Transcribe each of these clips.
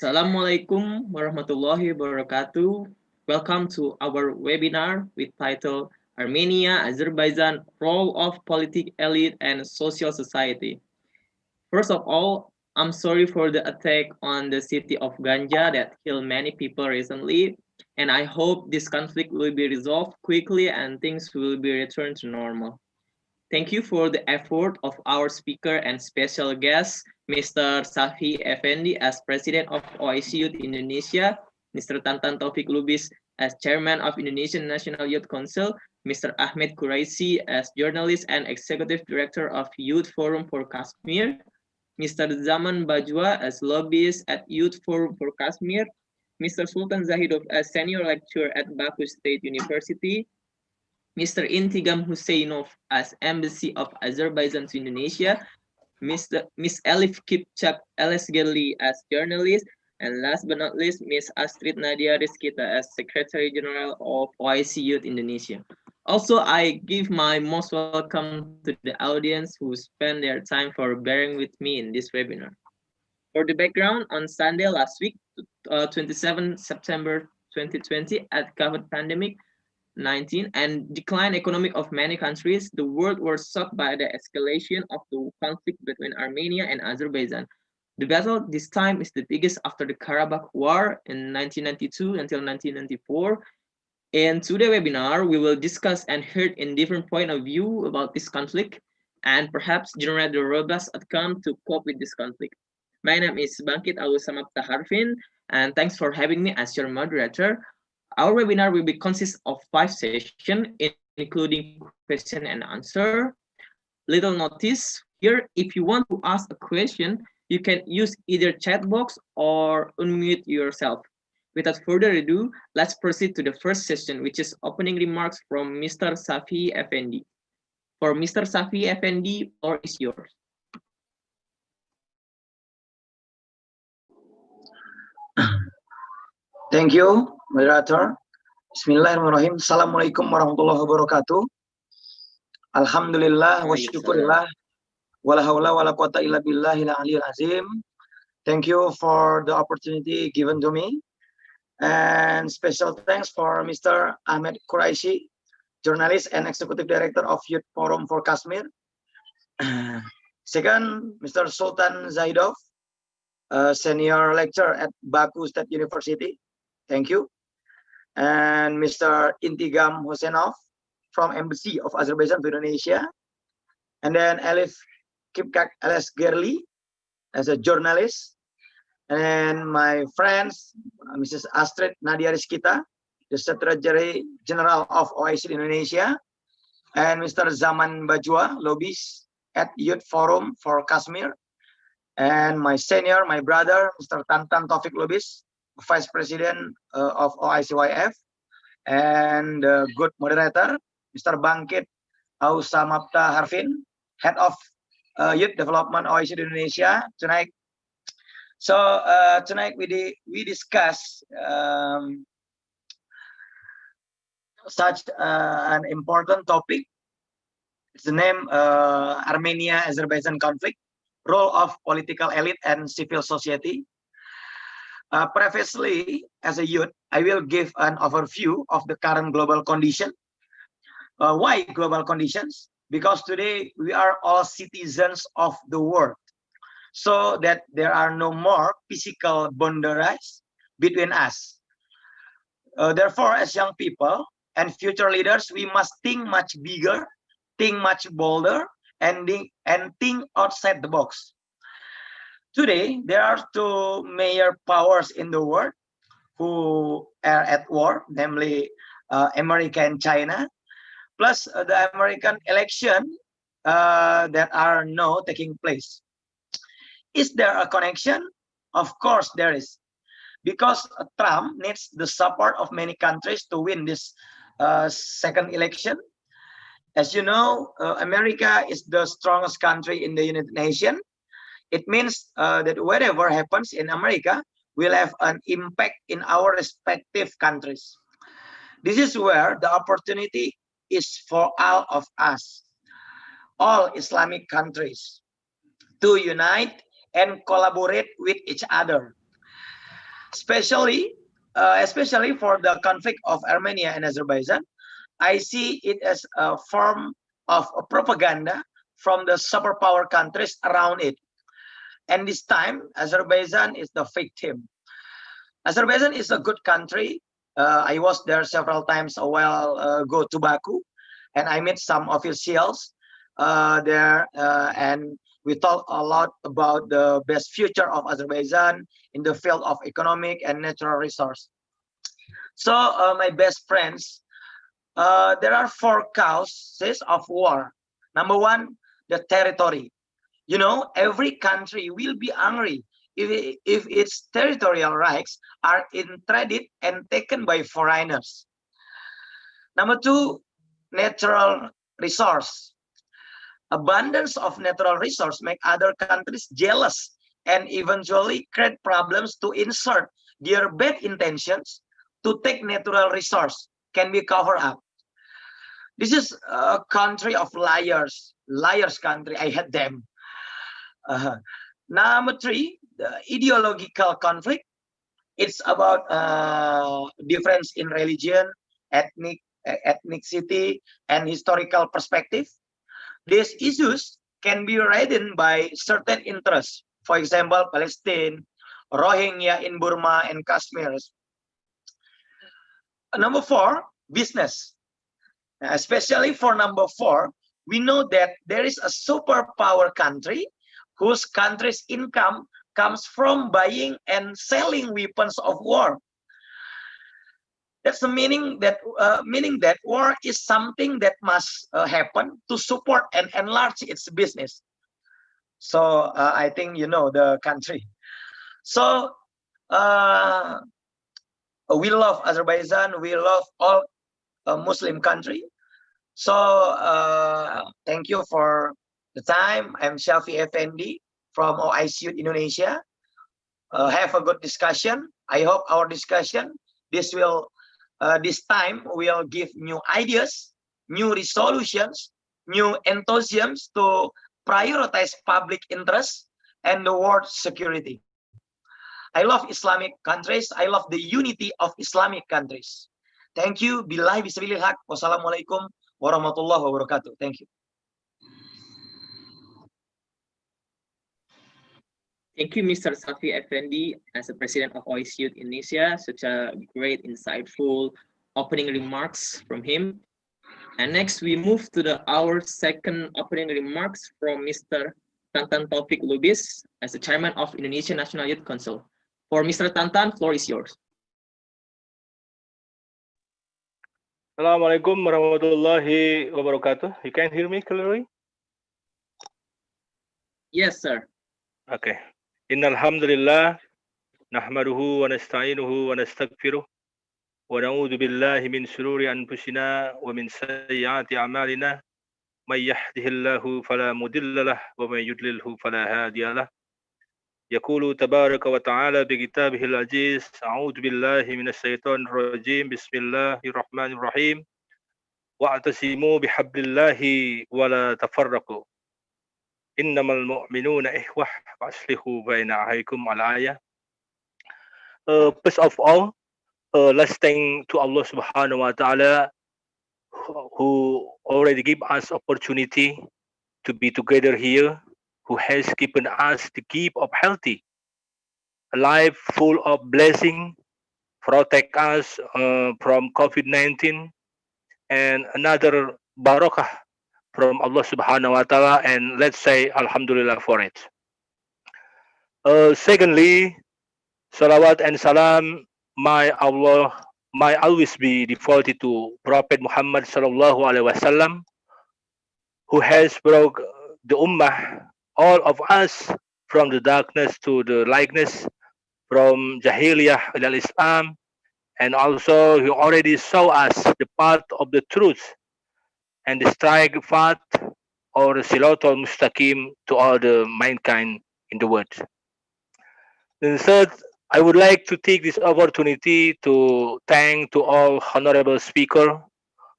Assalamualaikum warahmatullahi wabarakatuh. Welcome to our webinar with title Armenia, Azerbaijan, Role of Politic Elite and Social Society. First of all, I'm sorry for the attack on the city of Ganja that killed many people recently, and I hope this conflict will be resolved quickly and things will be returned to normal. Thank you for the effort of our speaker and special guest, Mr. Syafii Efendi as President of OIC Youth Indonesia, Mr. Tantan Taufiq Lubis as Chairman of Indonesian National Youth Council, Mr. Ahmed Quraishi as Journalist and Executive Director of Youth Forum for Kashmir, Mr. Zaman Bajwa as Lobbyist at Youth Forum for Kashmir, Mr. Sultan Zahidov as Senior Lecturer at Baku State University, Mr. Intigam Huseynov as Embassy of Azerbaijan to Indonesia, Miss Elif Kipchak Elesgerli as journalist, and last but not least, Miss Astrid Nadya Rizqita as Secretary General of OIC Youth Indonesia. Also, I give my most welcome to the audience who spend their time for bearing with me in this webinar. For the background, on Sunday last week, 27 September 2020, at COVID pandemic, 19 and decline economic of many countries, the world was shocked by the escalation of the conflict between Armenia and Azerbaijan. The battle this time is the biggest after the Karabakh War in 1992 until 1994. In today's webinar, we will discuss and hear in different point of view about this conflict and perhaps generate the robust outcome to cope with this conflict. My name is Bangkit Ausamapta Harvin, and thanks for having me as your moderator. Our webinar will be consist of 5 sessions, including question and answer. Little notice here, if you want to ask a question, you can use either chat box or unmute yourself. Without further ado, let's proceed to the first session, which is opening remarks from Mr. Syafii Efendi. For Mr. Syafii Efendi, the floor is yours. Thank you, Moderator. Bismillahirrahmanirrahim. Assalamualaikum warahmatullahi wabarakatuh. Alhamdulillah wa syukurillah. Wala hawla wala quwata illa billahil aliyil azim. Thank you for the opportunity given to me. And special thanks for Mr. Ahmed Quraishi, journalist and executive director of Youth Forum for Kashmir. Second, Mr. Sultan Zahidov, senior lecturer at Baku State University. Thank you. And Mr. Intigam Huseynov from Embassy of Azerbaijan to Indonesia. And then Elif Kipchak Elesgerli as a journalist. And my friends, Mrs. Astrid Nadya Rizqita, the Secretary General of OIC Indonesia. And Mr. Zaman Bajwa, Lobbyist at Youth Forum for Kashmir. And my senior, my brother, Mr. Tantan Taufiq Lubis, Vice President of OICYF, and good moderator, Mr. Bangkit Ausamapta Harvin, Head of Youth Development OIC Indonesia tonight. So tonight we discuss such an important topic. It's the name Armenia-Azerbaijan conflict, role of political elite and civil society. Previously, as a youth, I will give an overview of the current global condition. Why global conditions? Because today we are all citizens of the world, so that there are no more physical boundaries between us. Therefore, as young people and future leaders, we must think much bigger, think much bolder, and think outside the box. Today, there are 2 major powers in the world who are at war, namely America and China, plus the American election that are now taking place. Is there a connection? Of course there is, because Trump needs the support of many countries to win this second election. As you know, America is the strongest country in the United Nations. It means that whatever happens in America will have an impact in our respective countries. This is where the opportunity is for all of us, all Islamic countries, to unite and collaborate with each other, especially for the conflict of Armenia and Azerbaijan. I see it as a form of propaganda from the superpower countries around it. And this time, Azerbaijan is the victim. Azerbaijan is a good country. I was there several times a while ago to Baku, and I met some officials there, and we talked a lot about the best future of Azerbaijan in the field of economic and natural resource. So, my best friends, there are 4 causes of war. Number 1, the territory. You know, every country will be angry if its territorial rights are invaded and taken by foreigners. Number 2, natural resource. Abundance of natural resource make other countries jealous and eventually create problems to insert their bad intentions to take natural resource can be covered up. This is a country of liars country. I hate them. Number 3, the ideological conflict. It's about difference in religion, ethnicity, and historical perspective. These issues can be ridden by certain interests. For example, Palestine, Rohingya in Burma, and Kashmir. Number 4, business. Especially for number 4, we know that there is a superpower country whose country's income comes from buying and selling weapons of war. That's the meaning that war is something that must happen to support and enlarge its business. So I think you know the country. So we love Azerbaijan. We love all Muslim country. So thank you for the time. I'm Syafii Efendi from OIC Indonesia. Have a good discussion. I hope our discussion this time will give new ideas, new resolutions, new enthusiasm to prioritize public interest and the world security. I love Islamic countries. I love the unity of Islamic countries. Thank you. Billahi bismillahil haq. Wassalamualaikum warahmatullahi wabarakatuh. Thank you. Thank you, Mr. Syafii Efendi, as the President of OIC Youth Indonesia. Such a great, insightful opening remarks from him. And next, we move to our second opening remarks from Mr. Tantan Taufiq Lubis, as the Chairman of Indonesian National Youth Council. For Mr. Tantan, floor is yours. Assalamualaikum warahmatullahi wabarakatuh. You can hear me clearly? Yes, sir. Okay. Innal hamdalillah nahmaduhu wa nasta'inuhu wa nastaghfiruh wa na'udzu billahi min shururi anfusina wa min sayyiati a'malina may yahdihillahu fala mudilla lahu wa may yudlilhu fala hadiya lahu. Yaqulu tabaraka wa ta'ala bi kitabihil aziz, a'udzu billahi minasy syaithanir rajim, bismillahirrahmanirrahim. Wa'tasimu bihablillahi wa la tafarraqu. Innamal mu'minuna ihwah faslihu baina ahaikum al-ayah. First of all, let's thank to Allah subhanahu wa ta'ala who already give us opportunity to be together here, who has given us the gift of healthy, a life full of blessing, protect us from COVID-19, and another barakah from Allah subhanahu wa ta'ala, and let's say alhamdulillah for it. Secondly, salawat and salam may always be devoted to Prophet Muhammad sallallahu alaihi wasallam, who has brought the ummah, all of us, from the darkness to the lightness, from Jahiliyah ila Islam, and also he already saw us the path of the truth and the strike path or Siratal Mustaqim to all the mankind in the world. And third, I would like to take this opportunity to thank to all honorable speaker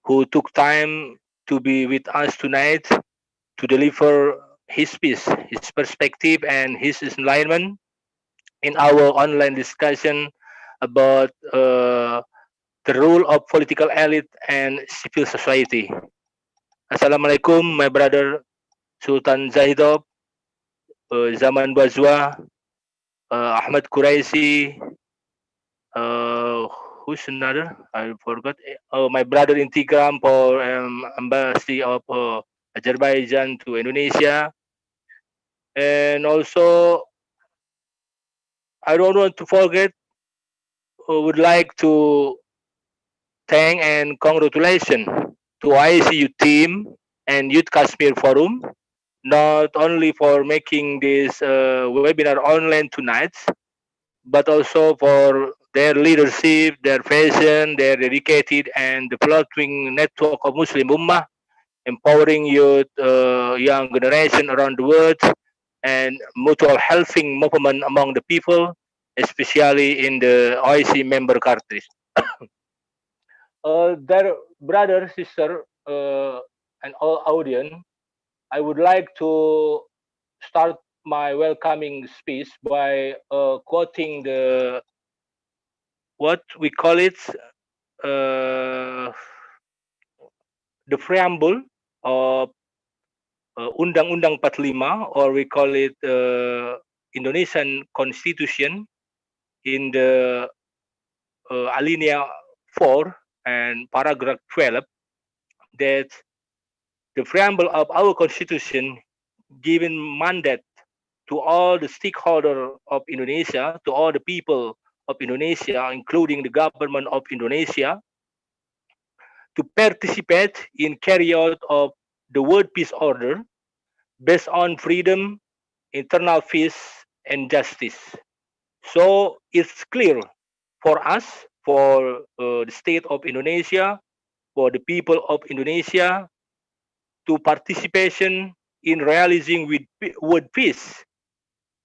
who took time to be with us tonight to deliver his speech, his perspective, and his enlightenment in our online discussion about the role of political elite and civil society. Assalamualaikum, my brother Sultan Zahidov, Zaman Bajwa, Ahmed Quraishi, uh, who's another? I forgot. My brother Intigam for embassy of Azerbaijan to Indonesia, and also I don't want to forget. Would like to thank and congratulations to ICU team and Youth Kashmir Forum, not only for making this webinar online tonight, but also for their leadership, their passion, their dedicated and developing network of Muslim Ummah, empowering youth, young generation around the world, and mutual helping movement among the people, especially in the OIC member countries. Their brother, sister, and all audience, I would like to start my welcoming speech by quoting what we call it, uh, the preamble of Undang-Undang 45, or we call it Indonesian Constitution in the alinea 4 and paragraph 12, that the preamble of our constitution given mandate to all the stakeholders of Indonesia, to all the people of Indonesia, including the government of Indonesia, to participate in carry out of the world peace order based on freedom, internal peace, and justice. So it's clear for us, for the state of Indonesia, for the people of Indonesia, to participation in realizing with world peace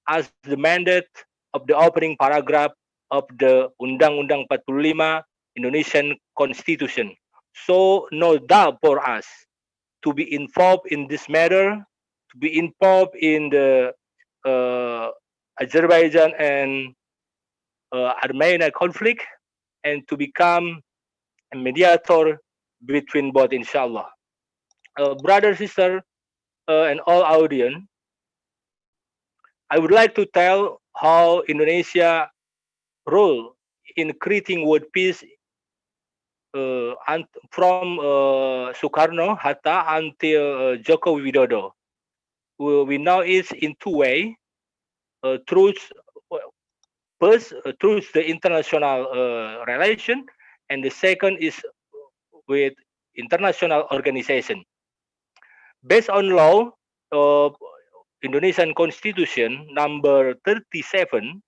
as the mandate of the opening paragraph of the Undang-Undang 45 Indonesian Constitution. So no doubt for us to be involved in this matter, to be involved in the uh, Azerbaijan and Armenia conflict, and to become a mediator between both, inshallah. Brother, sister, and all audience, I would like to tell how Indonesia role in creating world peace from Soekarno Hatta until Joko Widodo. We know it in two ways. Through first, through the international relation, and the second is with international organization. Based on law of Indonesian Constitution number 37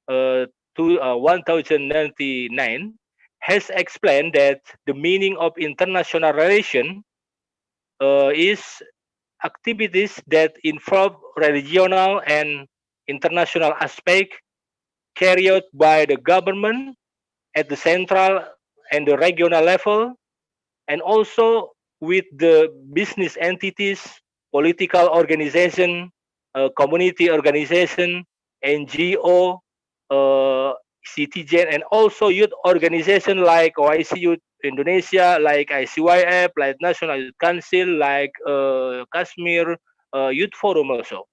to 1099 has explained that the meaning of international relation is activities that involve regional and international aspect carried out by the government at the central and the regional level, and also with the business entities, political organization, community organization, NGO, citizen, and also youth organization like OIC Youth Indonesia, like ICYF, like National Youth Council, like Kashmir Youth Forum also.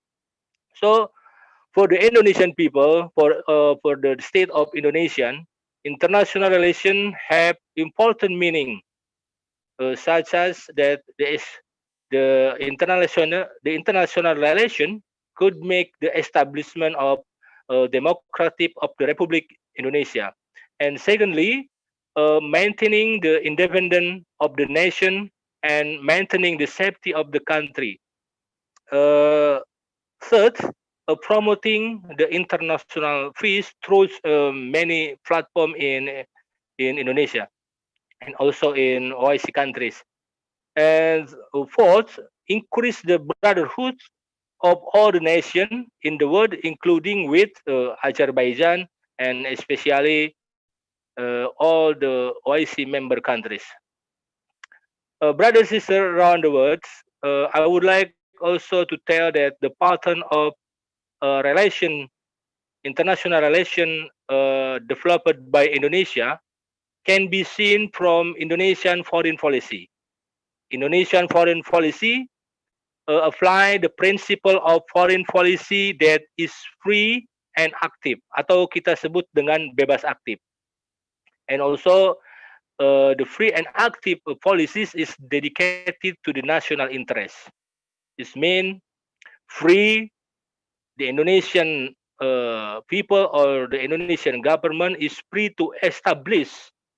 So for the Indonesian people, for the state of Indonesian, international relations have important meaning, such as that there is the international relation could make the establishment of democratic of the Republic Indonesia, and secondly, maintaining the independence of the nation and maintaining the safety of the country. Uh, Third, promoting the international peace through many platforms in Indonesia and also in OIC countries. And fourth, increase the brotherhood of all the nations in the world, including with Azerbaijan and especially all the OIC member countries. Brothers and sisters around the world, I would like also to tell that the pattern of relation, international relation developed by Indonesia can be seen from Indonesian foreign policy. Indonesian foreign policy apply the principle of foreign policy that is free and active, atau kita sebut dengan bebas aktif. And also the free and active policies is dedicated to the national interest. This means free, the Indonesian people or the Indonesian government is free to establish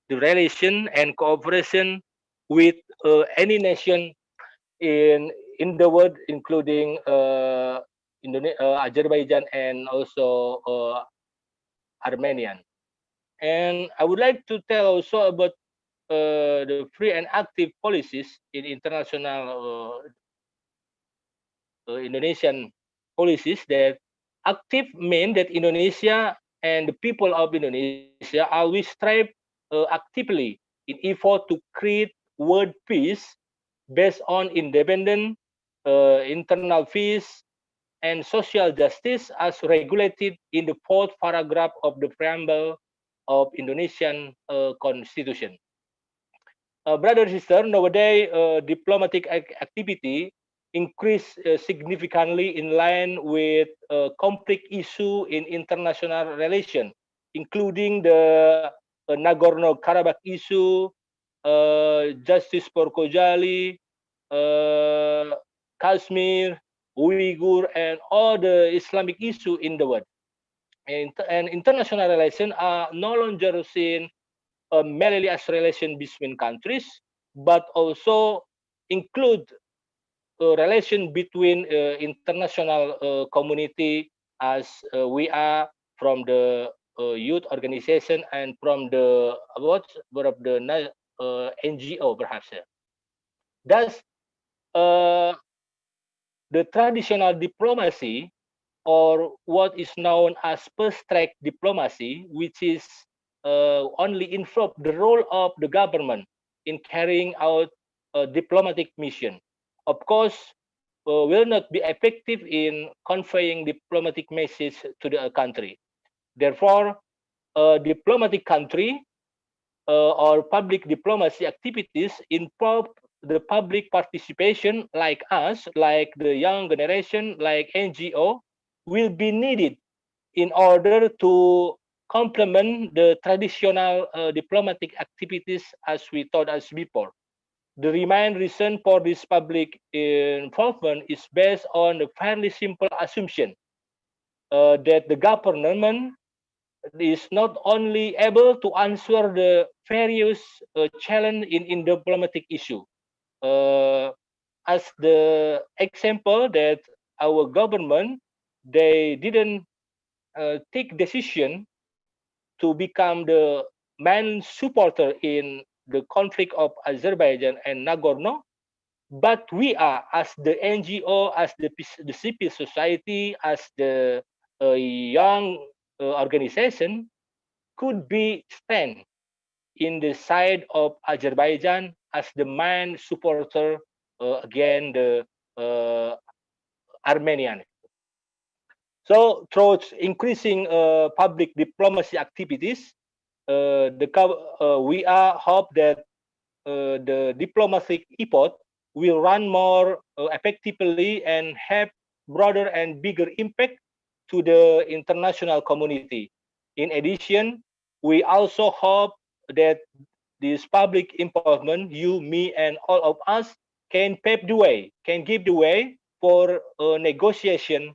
the relation and cooperation with any nation in the world, including Azerbaijan and also Armenian. And I would like to tell also about the free and active policies in international Indonesian policies, that active mean that Indonesia and the people of Indonesia always strive actively in effort to create world peace based on independent internal peace and social justice as regulated in the fourth paragraph of the preamble of Indonesian constitution. Brother and sister, nowadays diplomatic activity increased significantly in line with complex issue in international relation, including the Nagorno-Karabakh issue, justice for Kojali, Kashmir, Uyghur, and all the Islamic issue in the world. And international relations are no longer seen merely as relation between countries, but also include relation between international community, as we are from the youth organization and from the NGO perhaps. Thus, the traditional diplomacy, or what is known as first track diplomacy, which is only involve the role of the government in carrying out a diplomatic mission. Of course, will not be effective in conveying diplomatic message to the country. Therefore, a diplomatic country or public diplomacy activities involve the public participation, like us, like the young generation, like NGO, will be needed in order to complement the traditional diplomatic activities as we thought as before. The main reason for this public involvement is based on a fairly simple assumption that the government is not only able to answer the various challenge in diplomatic issue. As the example that our government, they didn't take decision to become the main supporter in the conflict of Azerbaijan and Nagorno, but we are, as the NGO, as the civil society, as the young organization, could be stand in the side of Azerbaijan as the main supporter against the Armenian. So through increasing public diplomacy activities, we are hope that the diplomatic effort will run more effectively and have broader and bigger impact to the international community. In addition, we also hope that this public involvement, you, me, and all of us, can pave the way, can give the way for negotiation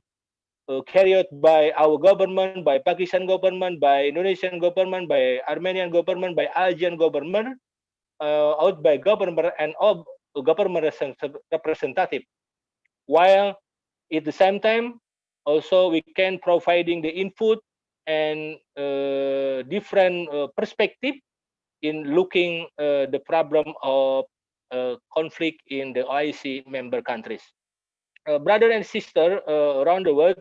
carried by our government, by Pakistan government, by Indonesian government, by Armenian government, by Asian government, out by government and all government representative. While at the same time, also we can providing the input and different perspective in looking the problem of conflict in the OIC member countries. Brother and sister around the world,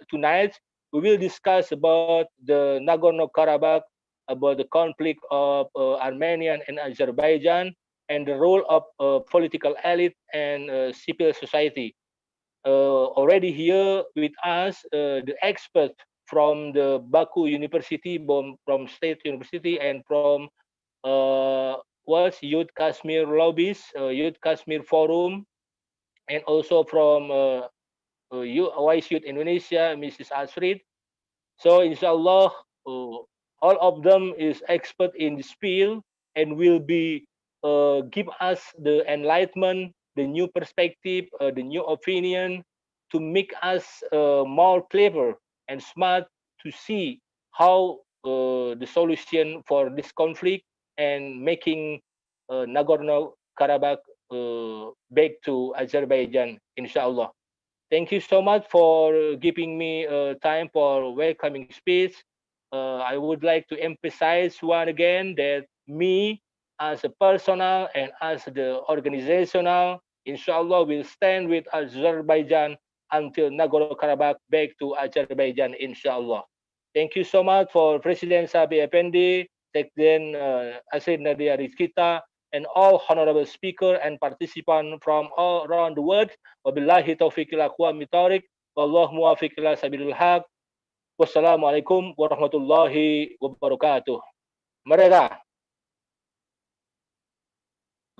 tonight we will discuss about the Nagorno-Karabakh, about the conflict of Armenia and Azerbaijan, and the role of political elite and civil society. Already here with us, the expert from the Baku University, from State University, and from what's Youth Kashmir Lobbyist, Youth Kashmir Forum, and also from Wise Youth Indonesia, Mrs. Astrid. So inshallah, all of them is expert in this field and will be give us the enlightenment, the new perspective, the new opinion to make us more clever and smart to see how the solution for this conflict and making Nagorno-Karabakh back to Azerbaijan, inshallah. Thank you so much for giving me time for welcoming speech. I would like to emphasize one again that me as a personal and as the organizational, inshallah, will stand with Azerbaijan until Nagorno-Karabakh back to Azerbaijan, inshallah. Thank you so much for President Syafii Efendi, Sekjen Astrid Nadya Rizqita, and all honorable speaker and participant from all around the world. Wabillahi taufiq wal hidayah. Wallahu muwaffiq ila sabilil haq. Wassalamualaikum warahmatullahi wabarakatuh. Mereka.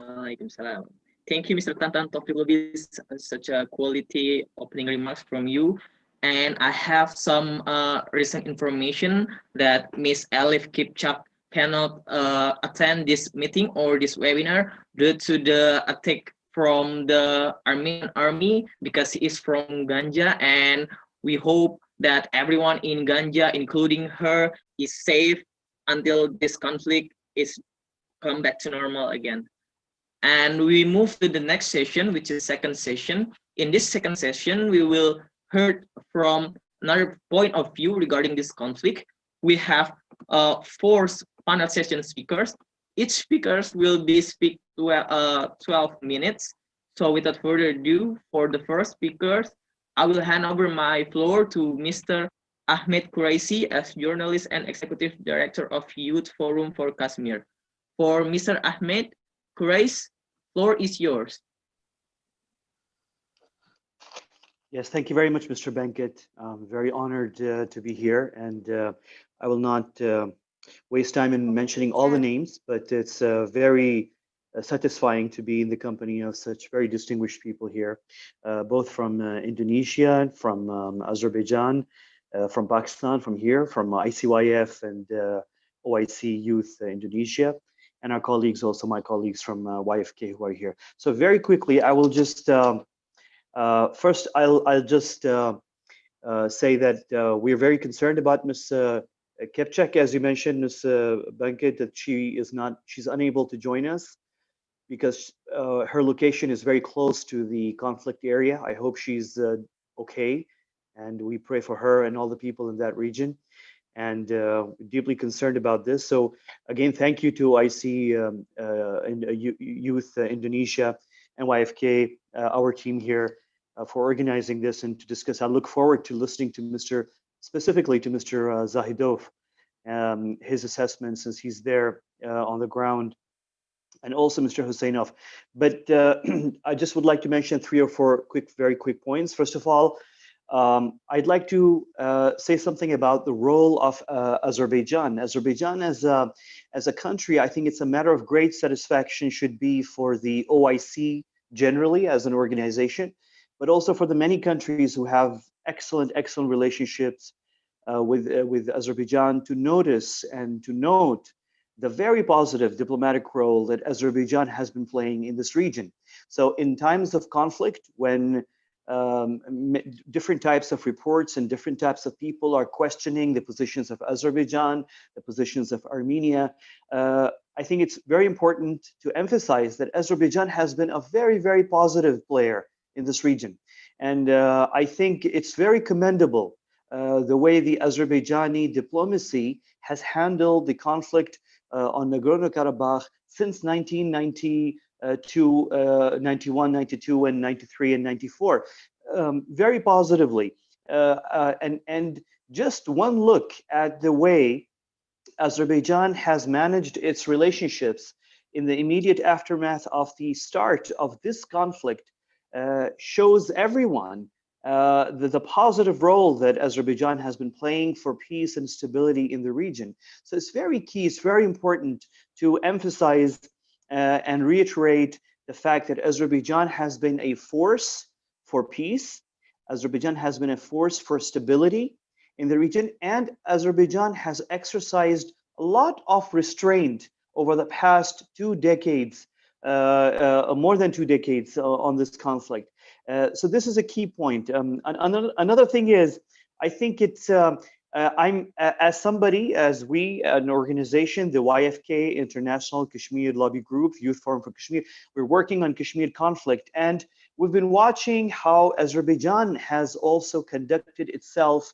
Waalaikumsalam. Thank you, Mr. Tantan Taufiq Lubis. Such a quality opening remarks from you. And I have some recent information that Miss Elif Kipchak cannot attend this meeting or this webinar due to the attack from the Armenian army because he is from Ganja, and we hope that everyone in Ganja, including her, is safe until this conflict is come back to normal again. And we move to the next session, which is second session. In this second session, we will hear from another point of view regarding this conflict. We have 4 panel session speakers. Each speakers will be speak 12 minutes. So without further ado, for the first speakers, I will hand over my floor to Mr. Ahmed Quraishi as journalist and executive director of Youth Forum for Kashmir. For Mr. Ahmed Quraishi, floor is yours. Yes, thank you very much, Mr. Bangkit. I'm very honored to be here, and I will not waste time in mentioning all the names, but it's very satisfying to be in the company of such very distinguished people here, both from Indonesia, from Azerbaijan, from Pakistan, from here, from ICYF and OIC Youth Indonesia, and our colleagues, also my colleagues from YFK who are here. So very quickly, I will just first, I'll just say that we're very concerned about Ms. Kipchak, as you mentioned, Ms. Bangkit, that she's unable to join us because her location is very close to the conflict area. I hope she's okay, and we pray for her and all the people in that region, and deeply concerned about this. So again, thank you to IC Youth Indonesia and YFK, our team here, for organizing this and to discuss. I look forward to listening to specifically to Mr. Zahidov, his assessment since he's there on the ground, and also Mr. Huseynov. But I just would like to mention 3 or 4 very quick points. First of all, I'd like to say something about the role of Azerbaijan. Azerbaijan as a country, I think it's a matter of great satisfaction should be for the OIC generally as an organization, but also for the many countries who have excellent relationships with Azerbaijan, to notice and to note the very positive diplomatic role that Azerbaijan has been playing in this region. So in times of conflict, when different types of reports and different types of people are questioning the positions of Azerbaijan, the positions of Armenia, I think it's very important to emphasize that Azerbaijan has been a very positive player in this region. And I think it's very commendable the way the Azerbaijani diplomacy has handled the conflict on Nagorno-Karabakh since 1992, 91, 92, and 93 and 94, very positively. And just one look at the way Azerbaijan has managed its relationships in the immediate aftermath of the start of this conflict shows everyone the positive role that Azerbaijan has been playing for peace and stability in the region. So it's very key, it's very important to emphasize and reiterate the fact that Azerbaijan has been a force for peace, Azerbaijan has been a force for stability in the region, and Azerbaijan has exercised a lot of restraint over the past 2 decades, more than 2 decades on this conflict. So this is a key point. Another thing is, I think it's, as somebody, as we, an organization, the YFK, International Kashmir Lobby Group, Youth Forum for Kashmir, we're working on Kashmir conflict. And we've been watching how Azerbaijan has also conducted itself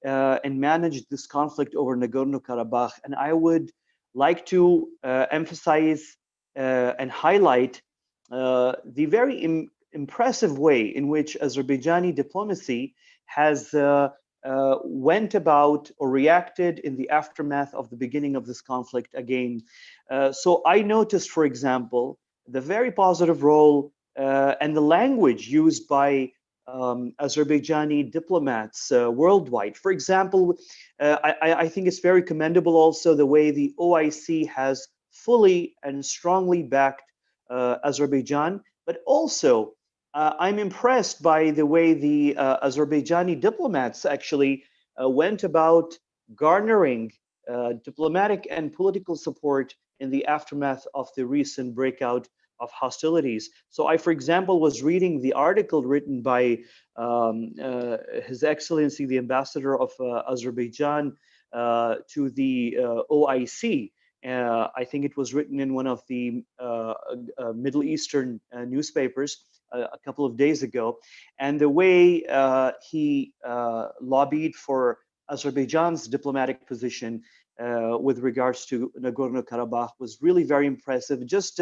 and managed this conflict over Nagorno-Karabakh. And I would like to emphasize and highlight the very impressive way in which Azerbaijani diplomacy has went about or reacted in the aftermath of the beginning of this conflict again. So I noticed, for example, the very positive role and the language used by Azerbaijani diplomats worldwide. For example, I think it's very commendable also the way the OIC has fully and strongly backed Azerbaijan, but also I'm impressed by the way the Azerbaijani diplomats actually went about garnering diplomatic and political support in the aftermath of the recent breakout of hostilities. So I, for example, was reading the article written by His Excellency, the Ambassador of Azerbaijan to the OIC. I think it was written in one of the Middle Eastern newspapers a couple of days ago. And the way he lobbied for Azerbaijan's diplomatic position with regards to Nagorno-Karabakh was really very impressive. Just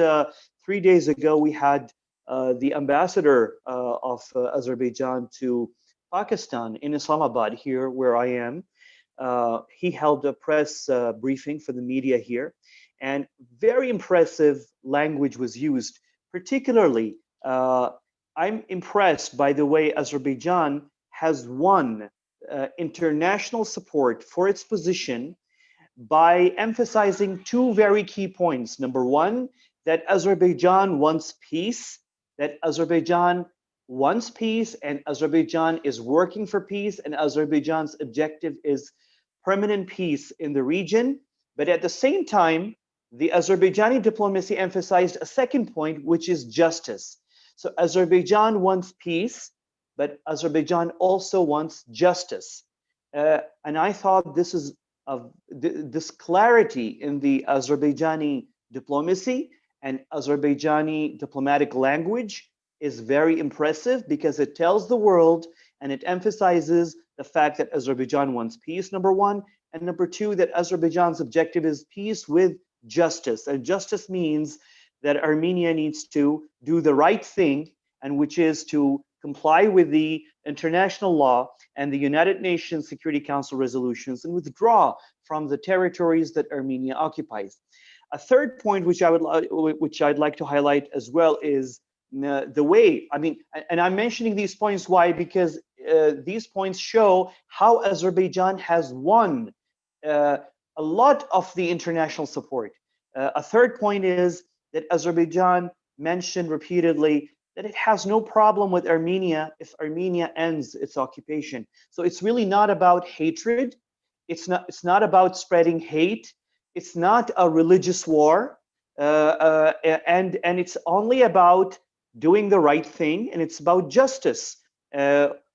3 days ago, we had the ambassador of Azerbaijan to Pakistan in Islamabad, here where I am. He held a press briefing for the media here, and very impressive language was used. Particularly, I'm impressed by the way Azerbaijan has won international support for its position by emphasizing two very key points. Number one, that Azerbaijan wants peace, that Azerbaijan wants peace, and Azerbaijan is working for peace, and Azerbaijan's objective is permanent peace in the region. But at the same time, the Azerbaijani diplomacy emphasized a second point, which is justice. So Azerbaijan wants peace, but Azerbaijan also wants justice. And I thought this is this clarity in the Azerbaijani diplomacy and Azerbaijani diplomatic language is very impressive, because it tells the world and it emphasizes the fact that Azerbaijan wants peace, number one, and number two, that Azerbaijan's objective is peace with justice. And justice means that Armenia needs to do the right thing, and which is to comply with the international law and the United Nations Security Council resolutions and withdraw from the territories that Armenia occupies. A third point which I'd like to highlight as well is the way, and I'm mentioning these points, why? Because these points show how Azerbaijan has won a lot of the international support. A third point is that Azerbaijan mentioned repeatedly that it has no problem with Armenia if Armenia ends its occupation. So it's really not about hatred. It's not about spreading hate. It's not a religious war, and it's only about doing the right thing, and it's about justice,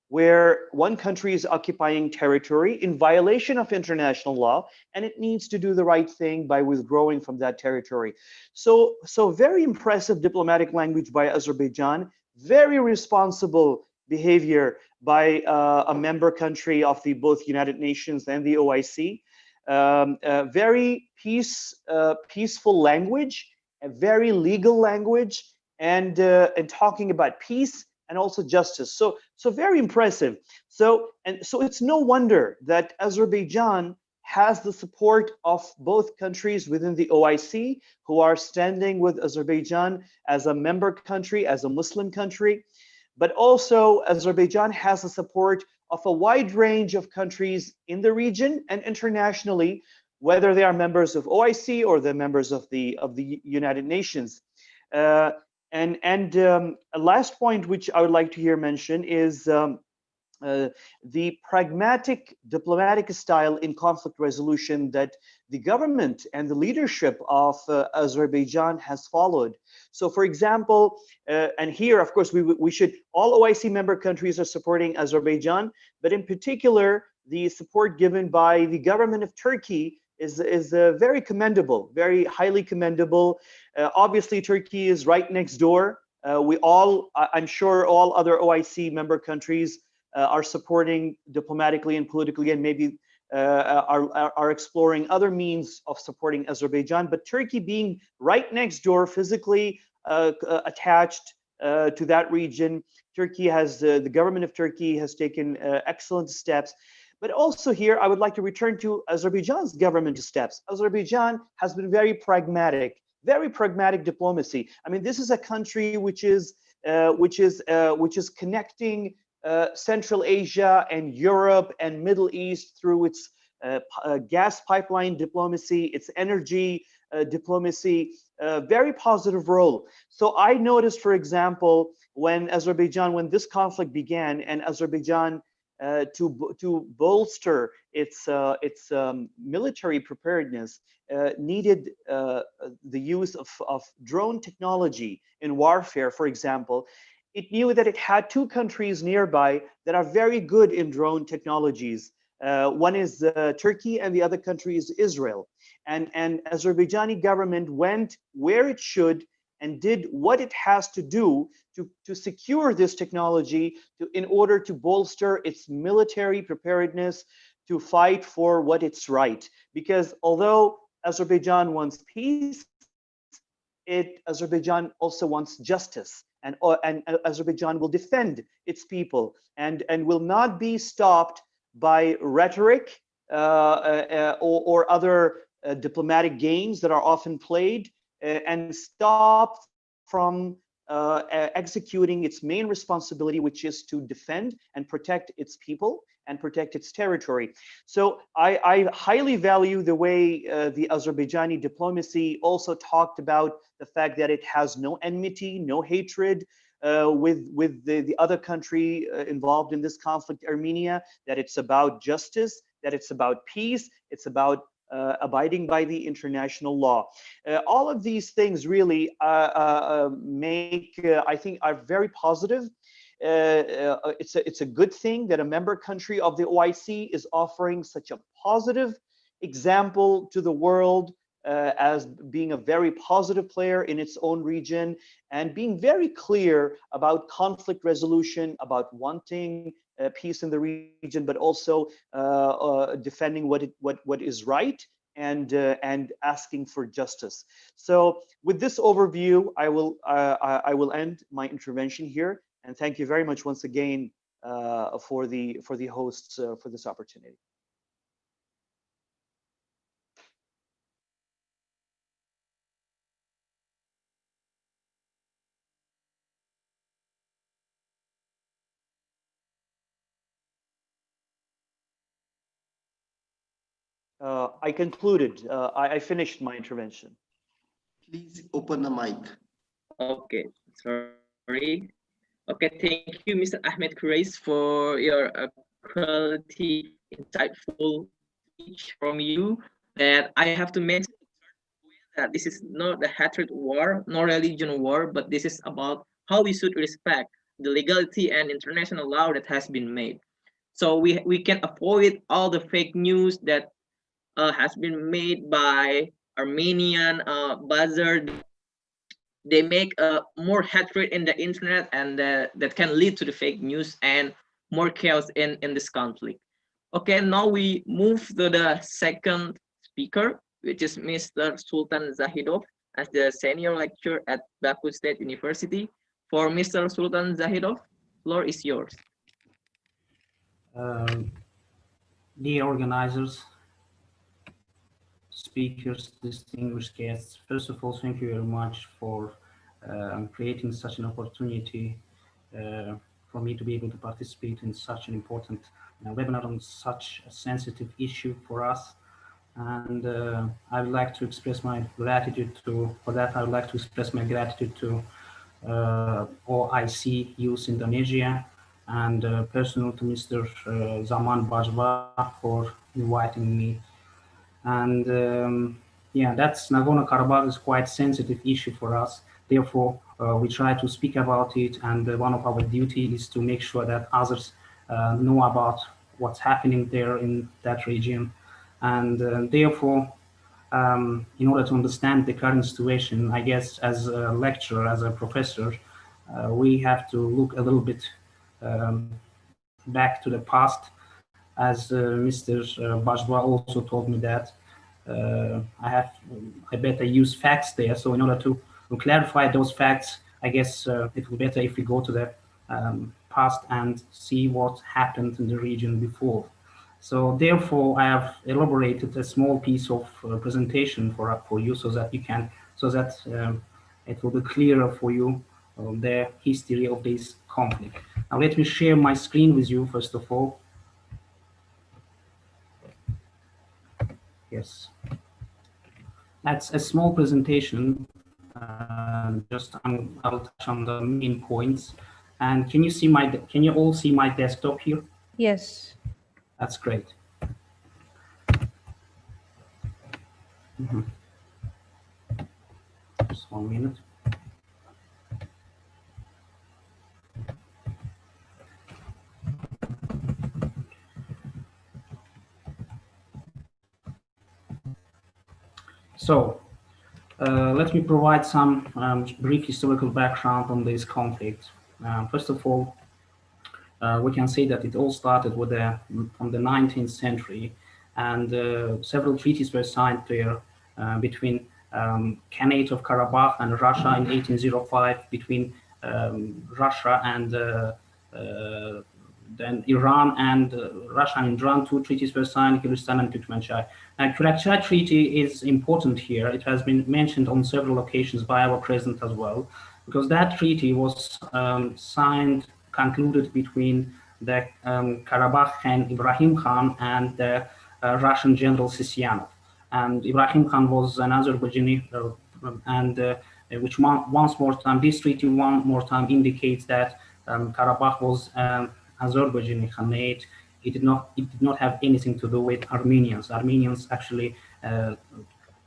where one country is occupying territory in violation of international law, and it needs to do the right thing by withdrawing from that territory. So very impressive diplomatic language by Azerbaijan, very responsible behavior by a member country of the both United Nations and the OIC. Very peaceful language, a very legal language, and talking about peace and also justice. So very impressive. So it's no wonder that Azerbaijan has the support of both countries within the OIC, who are standing with Azerbaijan as a member country, as a Muslim country. But also Azerbaijan has the support of a wide range of countries in the region and internationally, whether they are members of OIC or they're members of the United Nations. A last point which I would like to here mention is the pragmatic diplomatic style in conflict resolution that the government and the leadership of Azerbaijan has followed. So, for example, and here, of course, we should, all OIC member countries are supporting Azerbaijan, but in particular, the support given by the government of Turkey is very commendable, very highly commendable. Obviously, Turkey is right next door. I'm sure all other OIC member countries are supporting diplomatically and politically, and maybe are exploring other means of supporting Azerbaijan. But Turkey being right next door, physically attached to that region, Turkey has the government of Turkey has taken excellent steps. But also here, I would like to return to Azerbaijan's government steps. Azerbaijan has been very pragmatic diplomacy. I mean, this is a country which is connecting Central Asia and Europe and Middle East through its gas pipeline diplomacy, its energy diplomacy, very positive role. So I noticed, for example, when this conflict began, and Azerbaijan to bolster its military preparedness needed the use of drone technology in warfare, for example. It knew that it had two countries nearby that are very good in drone technologies. One is Turkey, and the other country is Israel. And Azerbaijani government went where it should and did what it has to do to secure this technology in order to bolster its military preparedness to fight for what it's right. Because although Azerbaijan wants peace, Azerbaijan also wants justice. And Azerbaijan will defend its people and will not be stopped by rhetoric or other diplomatic games that are often played, and stop from executing its main responsibility, which is to defend and protect its people and protect its territory. So I highly value the way the Azerbaijani diplomacy also talked about the fact that it has no enmity, no hatred with the other country involved in this conflict, Armenia, that it's about justice, that it's about peace, it's about abiding by the international law. All of these things really I think are very positive. It's a good thing that a member country of the OIC is offering such a positive example to the world as being a very positive player in its own region, and being very clear about conflict resolution, about wanting peace in the region, but also defending what is right and asking for justice. So with this overview, I will end my intervention here, and thank you very much once again for the hosts for this opportunity. I concluded. I finished my intervention. Please open the mic. Okay, sorry. Okay, thank you, Mr. Ahmed Kurais, for your quality, insightful speech from you. That I have to mention that this is not a hatred war, no religion war, but this is about how we should respect the legality and international law that has been made. So we can avoid all the fake news that has been made by Armenian buzzer. They make more hatred in the internet, and that can lead to the fake news and more chaos in this conflict. Okay, now we move to the second speaker, which is Mr. Sultan Zahidov, as the senior lecturer at Baku State University. For Mr. Sultan Zahidov, floor is yours. Dear organizers, speakers, distinguished guests, first of all, thank you very much for creating such an opportunity for me to be able to participate in such an important webinar on such a sensitive issue for us. And I would like to express my gratitude for that. I would like to express my gratitude to OIC Youth Indonesia and personal to Mr. Zaman Bajwa for inviting me. And yeah, that's Nagorno-Karabakh is quite sensitive issue for us. Therefore, we try to speak about it, and one of our duty is to make sure that others know about what's happening there in that region. And therefore, in order to understand the current situation, I guess as a lecturer, as a professor, we have to look a little bit back to the past, as Mr. Bajwa also told me that I better use facts there. So in order to clarify those facts, I guess it would be better if we go to the past and see what happened in the region before. So therefore, I have elaborated a small piece of presentation for you, so that it will be clearer for you the history of this conflict. Now let me share my screen with you first of all. Yes, that's a small presentation. I'll touch on the main points. And can you all see my desktop here? Yes. That's great. Just 1 minute. So let me provide some brief historical background on this conflict. First of all, we can say that it all started with from the 19th century, and several treaties were signed there between Khanate of Karabakh and Russia in 1805, between Russia and then Iran and Russia and Iran. Two treaties were signed, Kyrgyzstan and Turkmenistan. And Kipchak Treaty is important here. It has been mentioned on several occasions by our president as well, because that treaty was concluded between the Karabakh Khan Ibrahim Khan and the Russian General Sisyanov. And Ibrahim Khan was an Azerbaijani, which once more time, this treaty one more time indicates that Karabakh was Azerbaijani Khanate. It did not have anything to do with Armenians. Armenians actually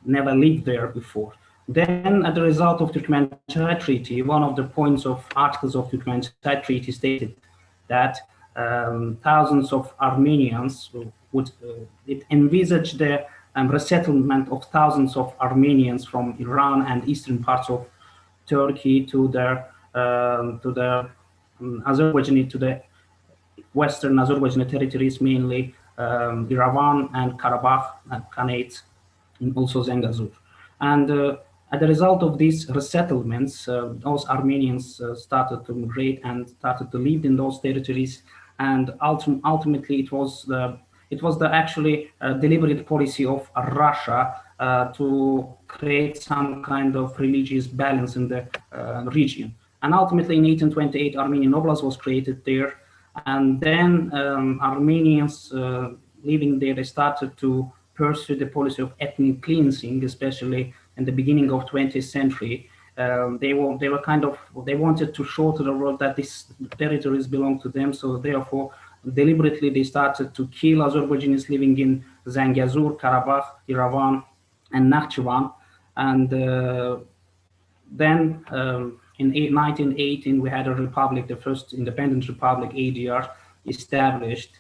never lived there before. Then, as a result of Turkmenistan Treaty, one of the points of articles of Turkmenistan Treaty stated that thousands of Armenians it envisaged the resettlement of thousands of Armenians from Iran and eastern parts of Turkey to the Azerbaijani, to the western Azerbaijani territories, mainly Yerevan and Karabakh and Khanate, and also Zangezur. And as a result of these resettlements, those Armenians started to migrate and started to live in those territories. And ultimately, it was the actually deliberate policy of Russia to create some kind of religious balance in the region. And ultimately, in 1828, Armenian Oblast was created there. And then Armenians living there, they started to pursue the policy of ethnic cleansing, especially in the beginning of 20th century. They wanted to show to the world that these territories belong to them. So therefore, deliberately, they started to kill Azerbaijanis living in Zangezur, Karabakh, Yerevan, and Nakhchivan. And then in 1918, we had a republic, the first independent republic, ADR, established.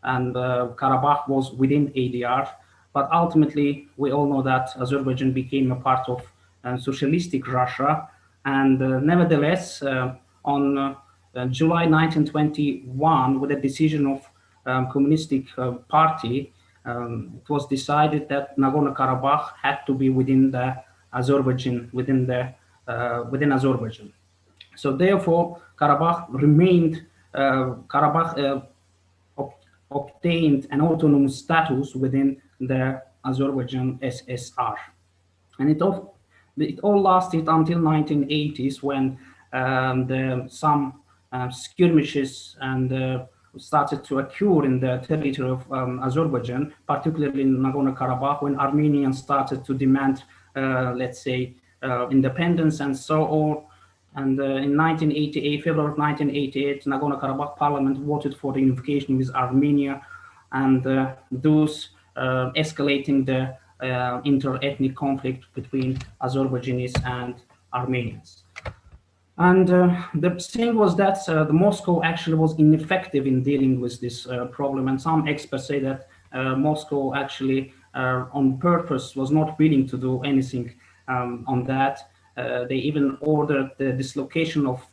And Karabakh was within ADR. But ultimately, we all know that Azerbaijan became a part of socialistic Russia. And nevertheless, on July 1921, with a decision of Communistic Party, it was decided that Nagorno-Karabakh had to be within the Azerbaijan, within Azerbaijan. So therefore, Karabakh remained Karabakh obtained an autonomous status within the Azerbaijan SSR. And it all lasted until 1980s when some skirmishes and started to occur in the territory of Azerbaijan, particularly in Nagorno-Karabakh, when Armenians started to demand, let's say, independence and so on. And in 1988, February of 1988, Nagorno-Karabakh parliament voted for the unification with Armenia, and thus escalating the inter-ethnic conflict between Azerbaijanis and Armenians. And the thing was that the Moscow actually was ineffective in dealing with this problem, and some experts say that Moscow actually on purpose was not willing to do anything on that. They even ordered the dislocation of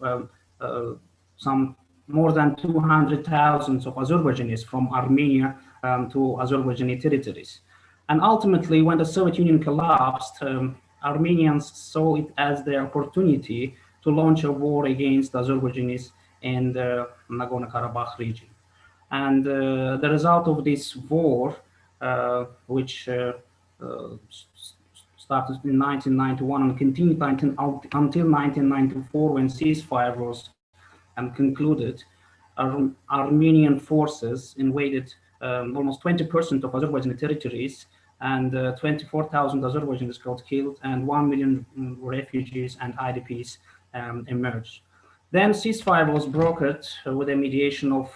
some more than 200,000 of Azerbaijanis from Armenia to Azerbaijani territories. And ultimately, when the Soviet Union collapsed, Armenians saw it as their opportunity to launch a war against Azerbaijanis in the Nagorno-Karabakh region. And the result of this war, which started in 1991 and continued until 1994, when ceasefire was concluded, Armenian forces invaded almost 20% of Azerbaijani territories, and 24,000 Azerbaijanis got killed, and 1 million refugees and IDPs emerged. Then ceasefire was brokered with the mediation of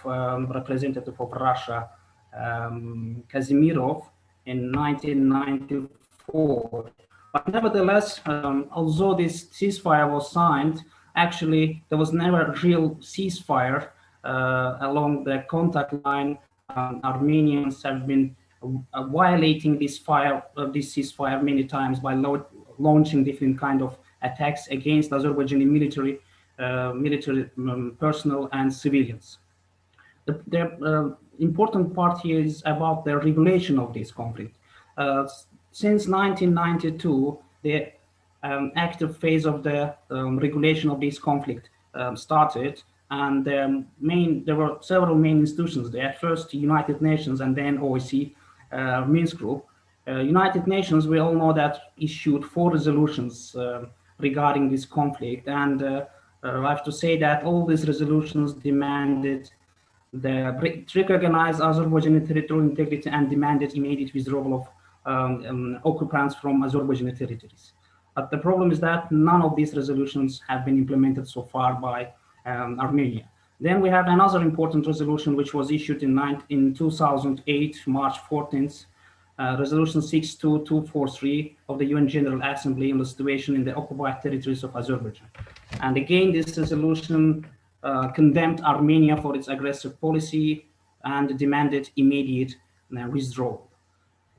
representative of Russia, Kazimirov, in 1994. But nevertheless, although this ceasefire was signed, actually there was never a real ceasefire along the contact line. Armenians have been violating this ceasefire many times by launching different kind of attacks against Azerbaijani military personnel and civilians. The important part here is about the regulation of this conflict. Since 1992, the active phase of the regulation of this conflict started, and there were several main institutions there. First, United Nations, and then OSCE, Minsk Group. United Nations, we all know that, issued 4 resolutions regarding this conflict, and I have to say that all these resolutions demanded recognized Azerbaijani territorial integrity and demanded immediate withdrawal of occupants from Azerbaijani territories. But the problem is that none of these resolutions have been implemented so far by Armenia. Then we have another important resolution which was issued in 2008, March 14th, Resolution 62243 of the UN General Assembly on the situation in the occupied territories of Azerbaijan. And again, this resolution condemned Armenia for its aggressive policy and demanded immediate withdrawal.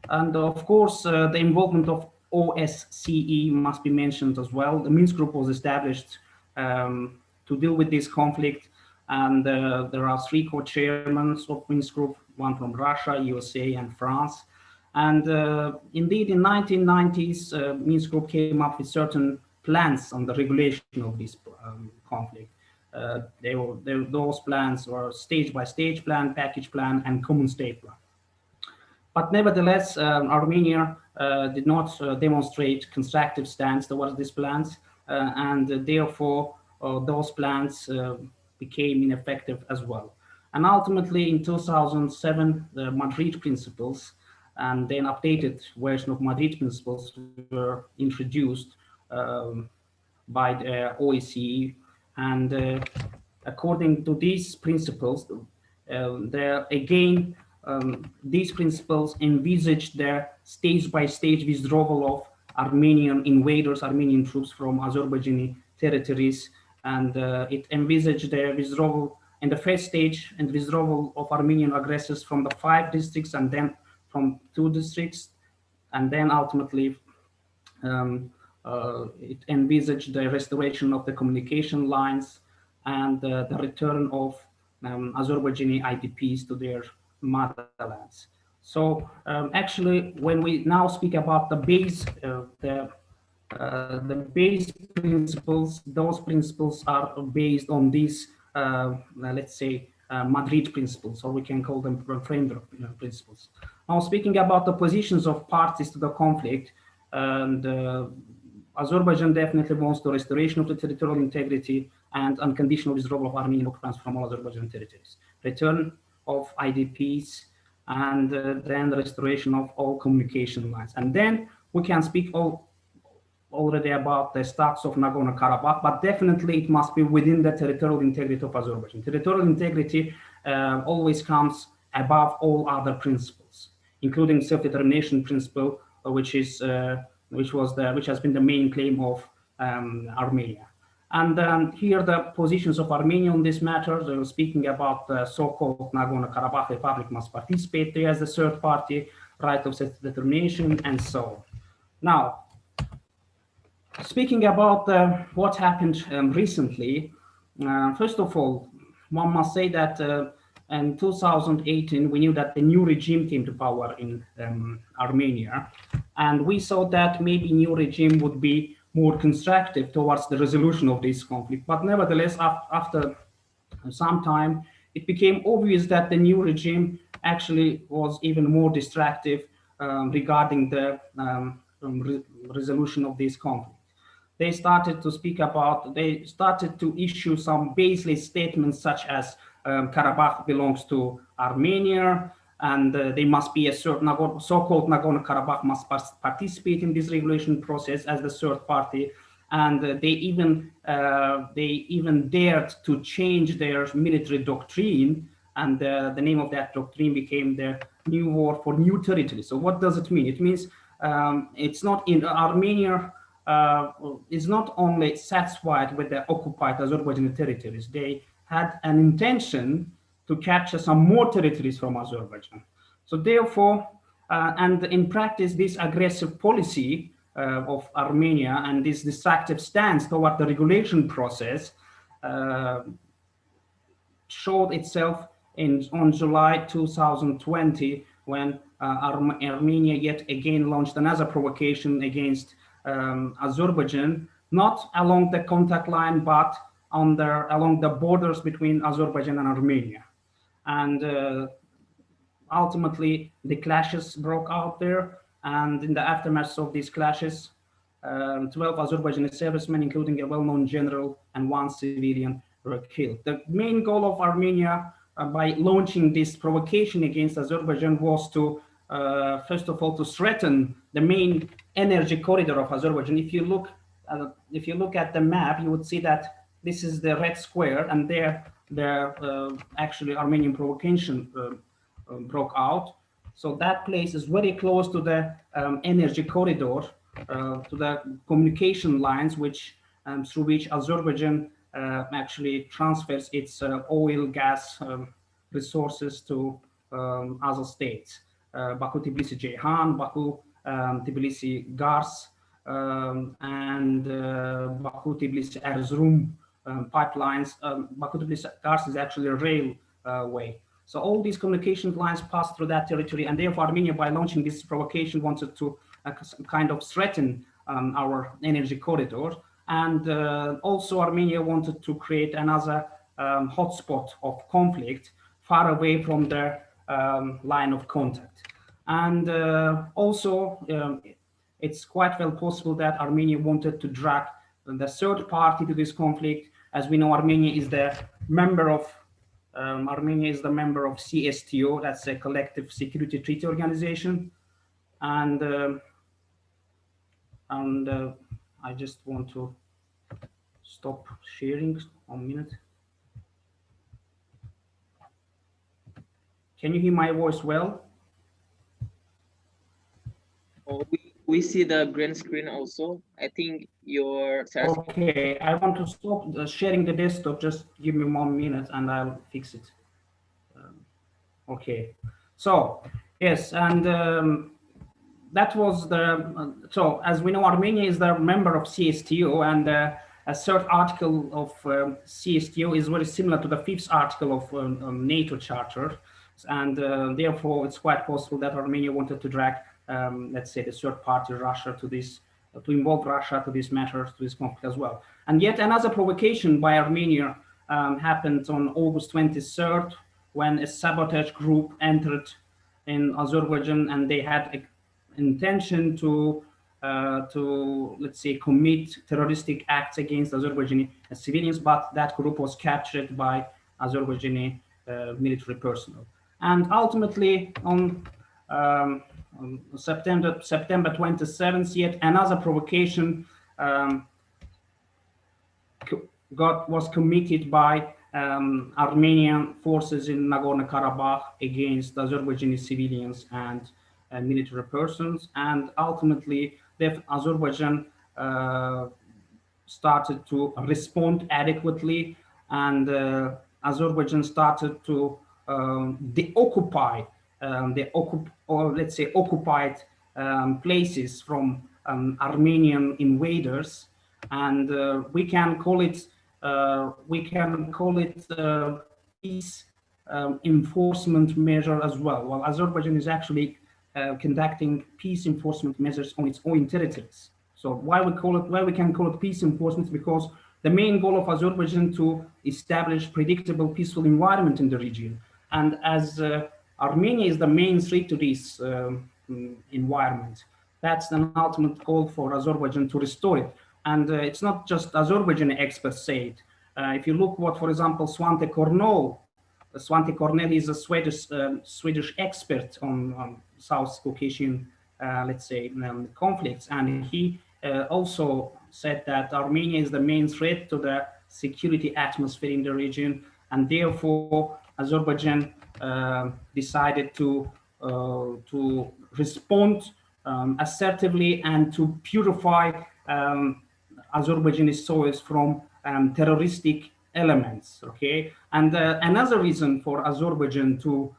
And of course, the involvement of OSCE must be mentioned as well. The Minsk Group was established to deal with this conflict, and there are 3 co-chairmen of Minsk Group, one from Russia, USA, and France. And indeed, in 1990s, Minsk Group came up with certain plans on the regulation of this conflict. Those plans were stage-by-stage plan, package plan, and common state plan. But nevertheless, Armenia did not demonstrate constructive stance towards these plans, and therefore those plans became ineffective as well. And ultimately, in 2007, the Madrid Principles and then updated version of Madrid Principles were introduced by the OSCE, and according to these principles, these principles envisaged the stage-by-stage withdrawal of Armenian invaders, Armenian troops from Azerbaijani territories, and it envisaged the withdrawal in the first stage and withdrawal of Armenian aggressors from the 5 districts and then from 2 districts, and then ultimately it envisaged the restoration of the communication lines and the return of Azerbaijani IDPs to their motherlands. So actually, when we now speak about the base principles, those principles are based on these let's say, Madrid principles, or we can call them framework principles. Now, speaking about the positions of parties to the conflict, and Azerbaijan definitely wants the restoration of the territorial integrity and unconditional withdrawal of Armenian occupants from all Azerbaijan territories, return of IDPs, and then the restoration of all communication lines. And then we can speak already about the status of Nagorno-Karabakh, but definitely it must be within the territorial integrity of Azerbaijan. Territorial integrity always comes above all other principles, including self-determination principle, which has been the main claim of Armenia. And here the positions of Armenia on this matter, they were speaking about the so-called Nagorno-Karabakh Republic must participate there as a third party, right of self-determination, and so on. Now, speaking about what happened recently, first of all, one must say that in 2018, we knew that the new regime came to power in Armenia, and we saw that maybe new regime would be more constructive towards the resolution of this conflict. But nevertheless, after some time, it became obvious that the new regime actually was even more destructive regarding the resolution of this conflict. They started to issue some baseless statements such as Karabakh belongs to Armenia, and they must be a certain so-called Nagorno-Karabakh must participate in this regulation process as the third party, and they even dared to change their military doctrine, and the name of that doctrine became the New War for New Territory. So what does it mean? It means it's not in Armenia is not only satisfied with the occupied Azerbaijani territories, they had an intention to capture some more territories from Azerbaijan. So therefore, and in practice, this aggressive policy of Armenia and this destructive stance toward the regulation process showed itself on July 2020, when Armenia yet again launched another provocation against Azerbaijan, not along the contact line, but along the borders between Azerbaijan and Armenia. And ultimately, the clashes broke out there. And in the aftermath of these clashes, 12 Azerbaijani servicemen, including a well-known general and one civilian, were killed. The main goal of Armenia by launching this provocation against Azerbaijan was to, first of all, to threaten the main energy corridor of Azerbaijan. If you look at the map, you would see that this is the red square, and there actually Armenian provocation broke out. So that place is very close to the energy corridor, to the communication lines, which through which Azerbaijan actually transfers its oil, gas resources to other states. Baku, Tbilisi, Ceyhan, Baku, Tbilisi, Gars, and Baku, Tbilisi, Erzurum pipelines. Baku, Tbilisi, Gars is actually a railway. So all these communication lines pass through that territory, and therefore Armenia, by launching this provocation, wanted to kind of threaten our energy corridor. And also Armenia wanted to create another hotspot of conflict far away from their line of contact. And also, it's quite well possible that Armenia wanted to drag the third party to this conflict. As we know, Armenia is the member of CSTO, that's a collective security treaty organization. And I just want to stop sharing 1 minute. Can you hear my voice well? Oh, we see the green screen also. I think your okay. I want to stop sharing the desktop. Just give me 1 minute and I'll fix it. Okay. So yes, and that was the so as we know, Armenia is the member of CSTO, and a third article of CSTO is very similar to the fifth article of NATO Charter, and therefore it's quite possible that Armenia wanted to drag, let's say, the third party, Russia, to this, to involve Russia to this matter, to this conflict as well. And yet another provocation by Armenia happened on August 23rd, when a sabotage group entered in Azerbaijan, and they had an intention to let's say commit terroristic acts against Azerbaijani civilians, but that group was captured by Azerbaijani military personnel. And ultimately on September 27th, yet another provocation was committed by Armenian forces in Nagorno-Karabakh against Azerbaijani civilians and military persons, and ultimately Azerbaijan started to respond adequately, and Azerbaijan started to deoccupy occupied places from Armenian invaders, and we can call it peace enforcement measure as well. While Azerbaijan is actually conducting peace enforcement measures on its own territories. So why we can call it peace enforcement, because the main goal of Azerbaijan to establish predictable, peaceful environment in the region. And as Armenia is the main threat to this environment, that's an ultimate goal for Azerbaijan to restore it. And it's not just Azerbaijani experts say it. If you look what, for example, Svante Kornell is a Swedish expert on South Caucasian, let's say, conflicts, and he also said that Armenia is the main threat to the security atmosphere in the region, and therefore Azerbaijan decided to respond assertively and to purify Azerbaijani soils from terroristic elements. Okay, and another reason for Azerbaijan to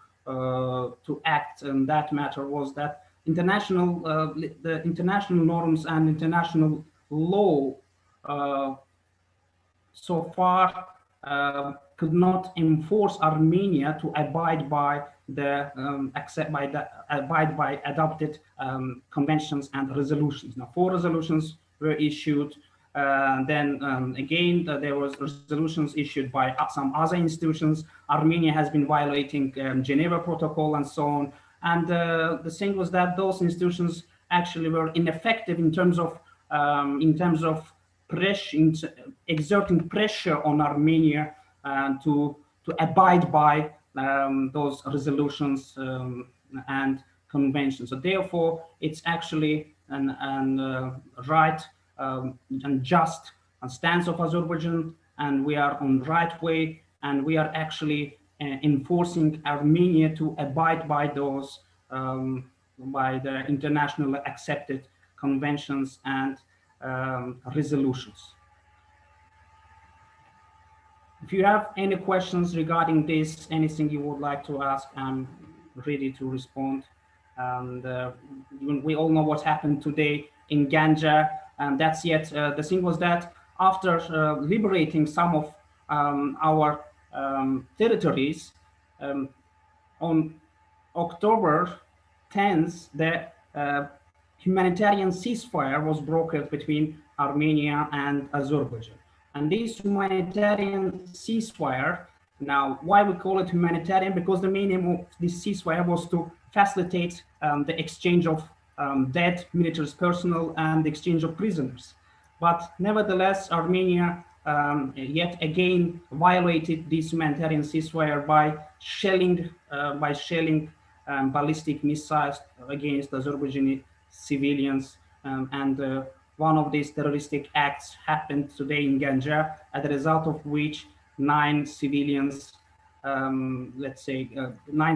act in that matter was that the international norms and international law so far could not enforce Armenia to abide by adopted conventions and resolutions. Now, 4 resolutions were issued. Then again, there was resolutions issued by some other institutions. Armenia has been violating Geneva Protocol and so on. And the thing was that those institutions actually were ineffective in terms of pressure, exerting pressure on Armenia to abide by those resolutions and conventions. So therefore, it's actually an right and just stance of Azerbaijan, and we are on the right way, and we are actually enforcing Armenia to abide by those by the international accepted conventions and resolutions. If you have any questions regarding this, anything you would like to ask, I'm ready to respond. And we all know what happened today in Ganja, and that's yet the thing was that after liberating some of our territories on October 10th, the humanitarian ceasefire was brokered between Armenia and Azerbaijan. And this humanitarian ceasefire, now why we call it humanitarian, because the main aim of this ceasefire was to facilitate the exchange of dead military personnel and the exchange of prisoners. But nevertheless, Armenia yet again violated this humanitarian ceasefire by shelling ballistic missiles against Azerbaijani civilians, and one of these terroristic acts happened today in Ganja, as a result of which 9 civilians, 9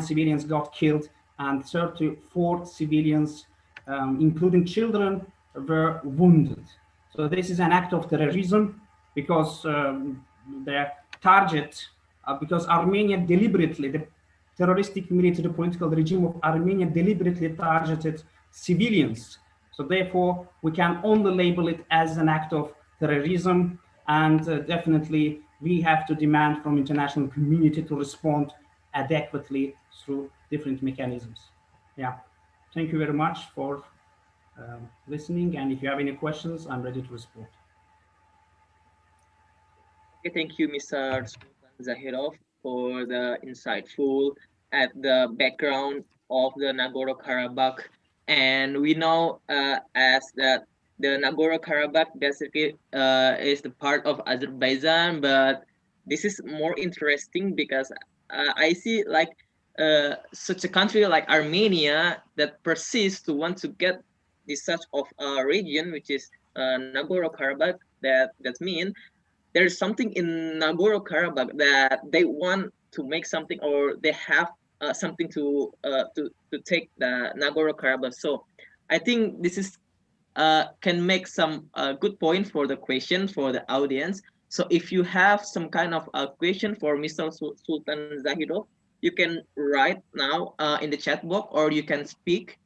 civilians got killed, and 34 civilians, including children, were wounded. So this is an act of terrorism, because the target, because Armenia deliberately, the terroristic military political regime of Armenia deliberately targeted civilians. So therefore, we can only label it as an act of terrorism, and definitely we have to demand from international community to respond adequately through different mechanisms. Yeah, thank you very much for listening, and if you have any questions, I'm ready to respond. Okay, thank you, Mr. Sultan Zahidov, for the insightful at the background of the Nagorno-Karabakh. And we know as that the Nagorno-Karabakh basically is the part of Azerbaijan, but this is more interesting because I see like such a country like Armenia that persists to want to get this such of a region, which is Nagorno-Karabakh. That means there's something in Nagorno-Karabakh that they want to make something, or they have something to take the Nagorno-Karabakh. So I think this is can make some good point for the question for the audience. So if you have some kind of a question for Mr. Sultan Zahidov, you can write now in the chat box, or you can speak.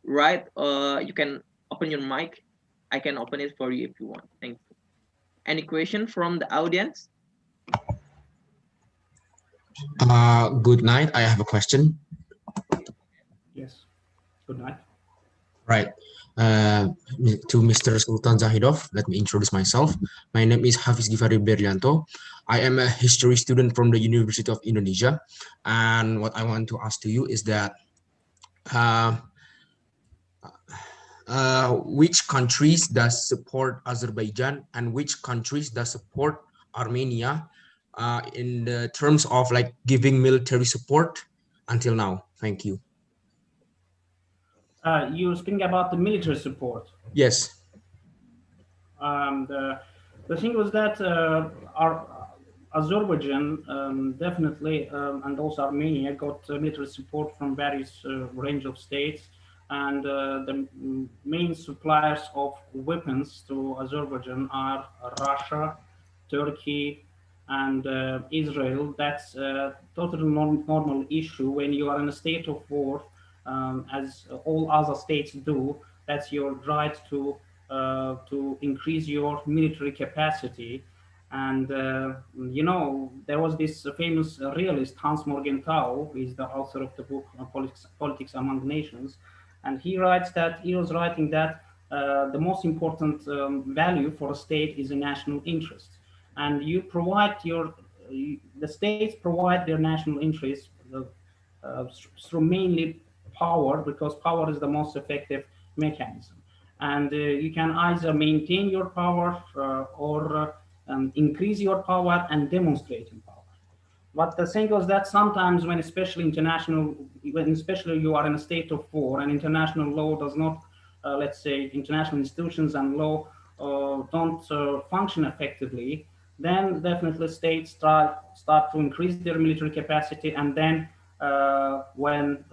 Right? You can open your mic. I can open it for you if you want. Thank you. Any question from the audience? Good night. I have a question. Yes. Good night. Right. To Mr. Sultan Zahidov, let me introduce myself. My name is Hafiz Gifari Berlianto. I am a history student from the University of Indonesia. And what I want to ask to you is that which countries does support Azerbaijan and which countries does support Armenia in the terms of like giving military support until now? Thank you. You're speaking about the military support. Yes. The thing was that our Azerbaijan definitely and also Armenia got military support from various range of states, and the main suppliers of weapons to Azerbaijan are Russia, Turkey, and Israel. That's a totally normal issue when you are in a state of war, as all other states do. That's your right to increase your military capacity. And you know, there was this famous realist Hans Morgenthau, who is the author of the book Politics Among Nations, and he was writing that the most important value for a state is a national interest, and you provide the states provide their national interest through mainly power, because power is the most effective mechanism. And you can either maintain your power or increase your power and demonstrating power. But the thing is that sometimes when especially you are in a state of war and international law does not, let's say, international institutions and law don't function effectively, then definitely states start to increase their military capacity. And then when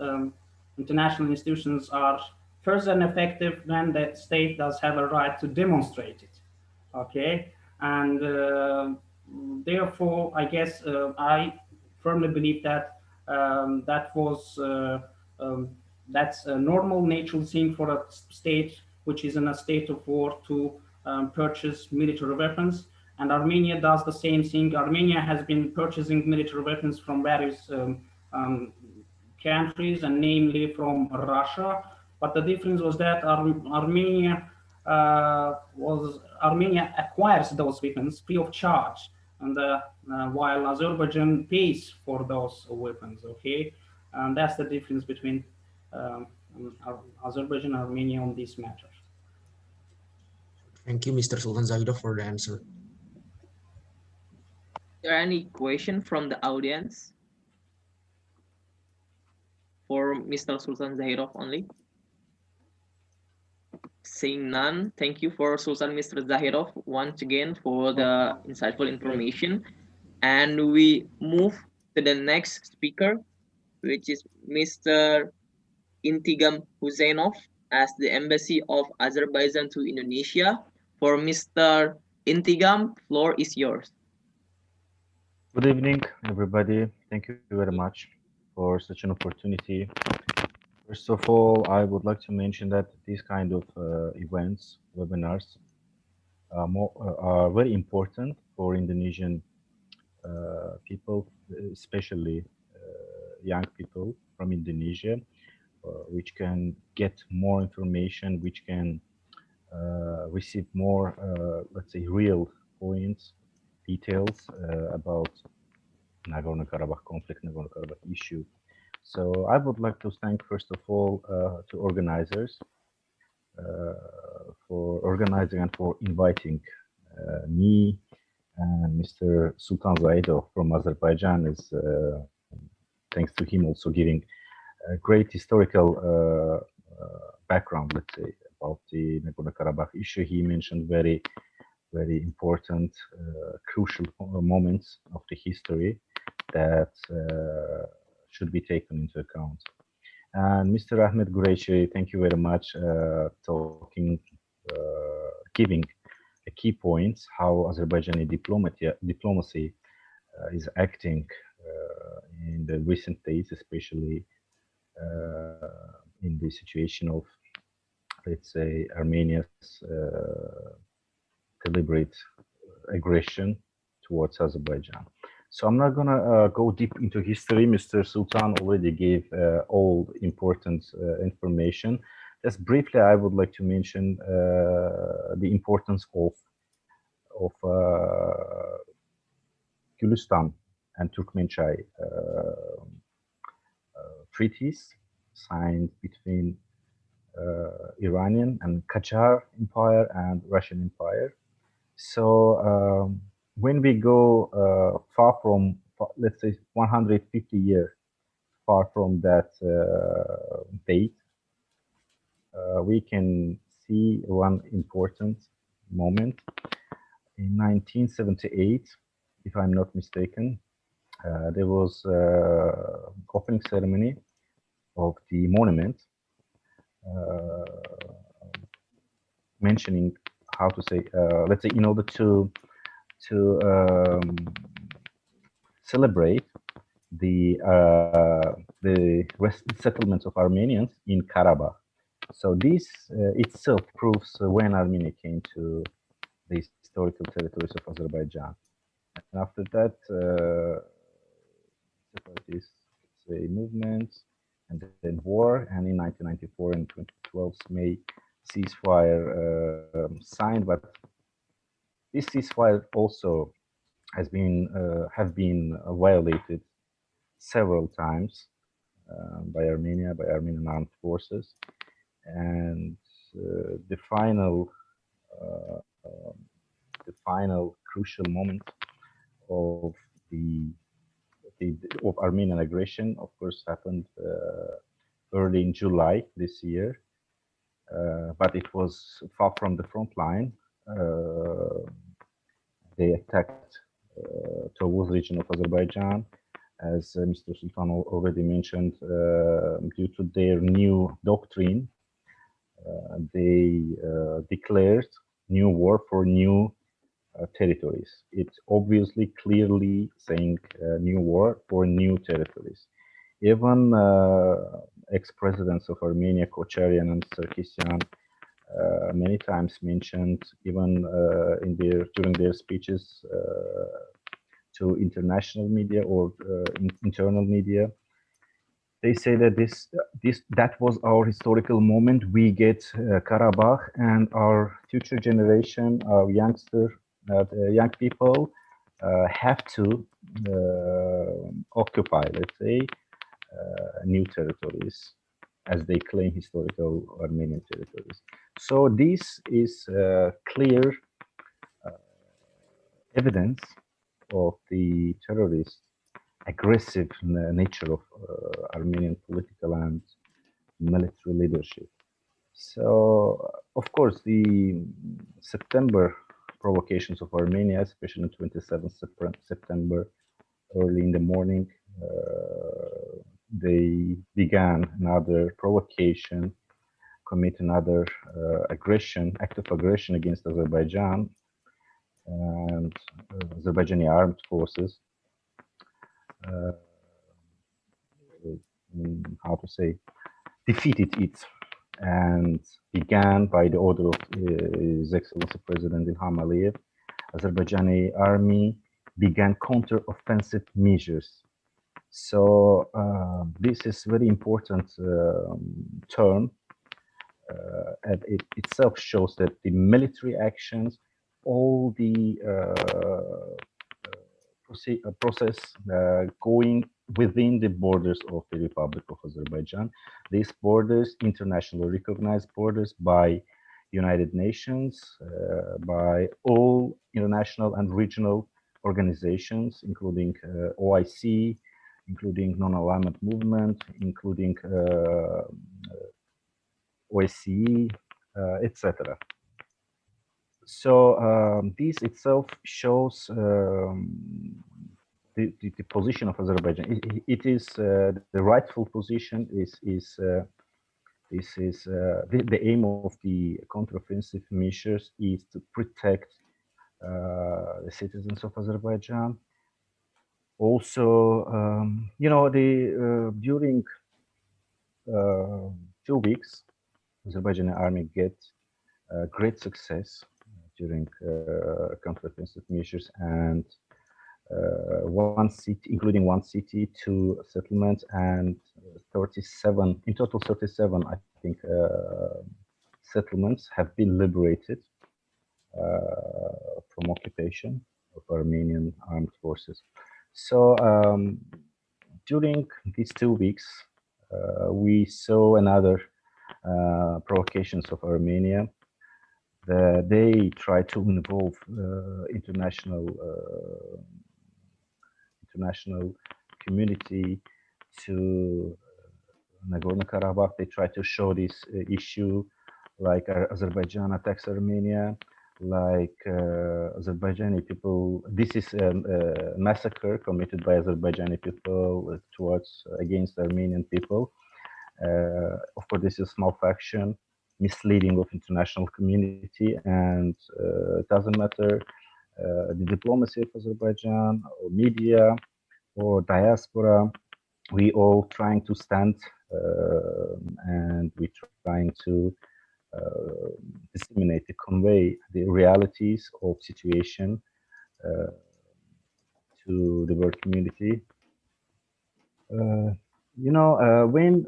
international institutions are further ineffective, then the state does have a right to demonstrate it. Okay, and therefore, I guess I firmly believe that that's a normal, natural thing for a state which is in a state of war to purchase military weapons. And Armenia does the same thing. Armenia has been purchasing military weapons from various countries, and namely from Russia. But the difference was that Armenia acquires those weapons free of charge, and while Azerbaijan pays for those weapons. Okay, and that's the difference between Azerbaijan and Armenia on this matter. Thank you, Mr. Sultan Zahidov, for the answer. Is there any question from the audience for Mr. Sultan Zahidov only? Seeing none, thank you for Sultan Mr. Zahidov once again for the insightful information. And we move to the next speaker, which is Mr. Intigam Huseynov as the Embassy of Azerbaijan to Indonesia. For Mr. Intigam, floor is yours. Good evening, everybody. Thank you very much for such an opportunity. First of all, I would like to mention that these kind of events, webinars, are very important for Indonesian people, especially young people from Indonesia, which can get more information, which can receive more, let's say, real points, details about Nagorno-Karabakh conflict, Nagorno-Karabakh issue. So I would like to thank, first of all, to organizers for organizing and for inviting me and Mr. Sultan Zahidov from Azerbaijan. Is thanks to him also giving a great historical background, let's say, about the Nagorno-Karabakh issue. He mentioned very important, crucial moments of the history that should be taken into account. And Mr. Ahmed Quraishi, thank you very much, giving a key points how Azerbaijani diplomacy is acting in the recent days, especially in the situation of, let's say, Armenia's deliberate aggression towards Azerbaijan. So I'm not gonna go deep into history. Mr. Sultan already gave all important information. Just briefly, I would like to mention the importance of Gülistan and Turkmenchai treaties signed between Iranian and Qajar Empire and Russian Empire. So when we go far from, let's say, 150 years far from that date, we can see one important moment. In 1978, if I'm not mistaken, there was opening ceremony of the monument, mentioning how to say, let's say, in order to celebrate the settlements of Armenians in Karabakh. So this itself proves when Armenia came to the historical territories of Azerbaijan. And after that, separatist, say, movements, and then war, and in 1994 and 2012 May ceasefire signed, but this ceasefire also has been have been violated several times by Armenia, by Armenian armed forces, and the final crucial moment of of Armenian aggression, of course, happened early in July this year, but it was far from the front line. They attacked Tovuz region of Azerbaijan, as Mr. Sultan already mentioned, due to their new doctrine. They declared new war for new territories. It's obviously clearly saying new war for new territories. Even ex-presidents of Armenia, Kocharian and Sarkisian, many times mentioned, even during their speeches to international media or internal media, they say that that was our historical moment. We get Karabakh, and our future generation, our young people, have to occupy, let's say, new territories, as they claim historical Armenian territories. So this is clear evidence of the terrorist aggressive nature of Armenian political and military leadership. So, of course, the September provocations of Armenia, especially on 27th September, early in the morning, they began another provocation, commit another act of aggression against Azerbaijan and Azerbaijani armed forces. How to say, defeated it, and began by the order of His Excellency President Ilham Aliyev. Azerbaijani army began counter-offensive measures. So this is very important term, and it itself shows that the military actions, all the process going within the borders of the Republic of Azerbaijan. These borders, internationally recognized borders by United Nations, by all international and regional organizations, including OIC, including non-alignment movement, including OSCE, etc. So this itself shows the position of Azerbaijan. It is the rightful position the aim of the counteroffensive measures is to protect the citizens of Azerbaijan. Also, during 2 weeks, Azerbaijani army get great success during counteroffensive measures, and one city, including one city, 2 settlements, and 37 in total. 37, I think, settlements have been liberated from occupation of Armenian armed forces. So during these 2 weeks, we saw another provocations of Armenia. They try to involve international community to Nagorno-Karabakh. They try to show this issue, like Azerbaijan attacks Armenia, like Azerbaijani people. This is a massacre committed by Azerbaijani people against Armenian people. Of course, this is small faction, misleading of international community, and it doesn't matter the diplomacy of Azerbaijan or media or diaspora. We all trying to stand and we trying to disseminate, to convey the realities of situation to the world community. When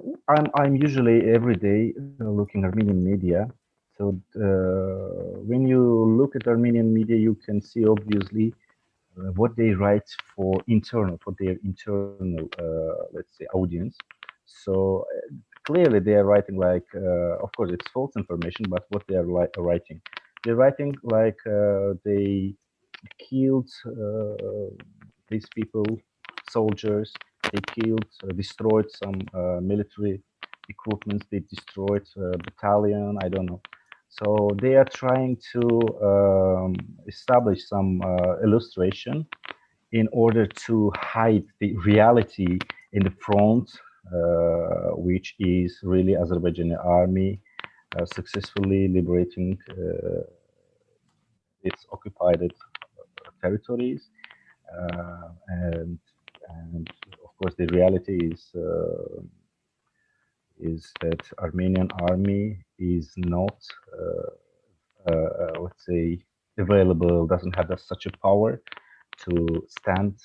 I'm usually every day looking Armenian media. So when you look at Armenian media, you can see obviously what they write for their internal, let's say, audience. So clearly they are writing like, of course, it's false information, but what they are writing, they're writing like they killed these people, soldiers. They killed, destroyed some military equipment. They destroyed a battalion. I don't know. So they are trying to establish some illustration in order to hide the reality in the front, which is really Azerbaijani army successfully liberating its occupied territories, and of course the reality is that Armenian army is not, let's say, available, doesn't have such a power to stand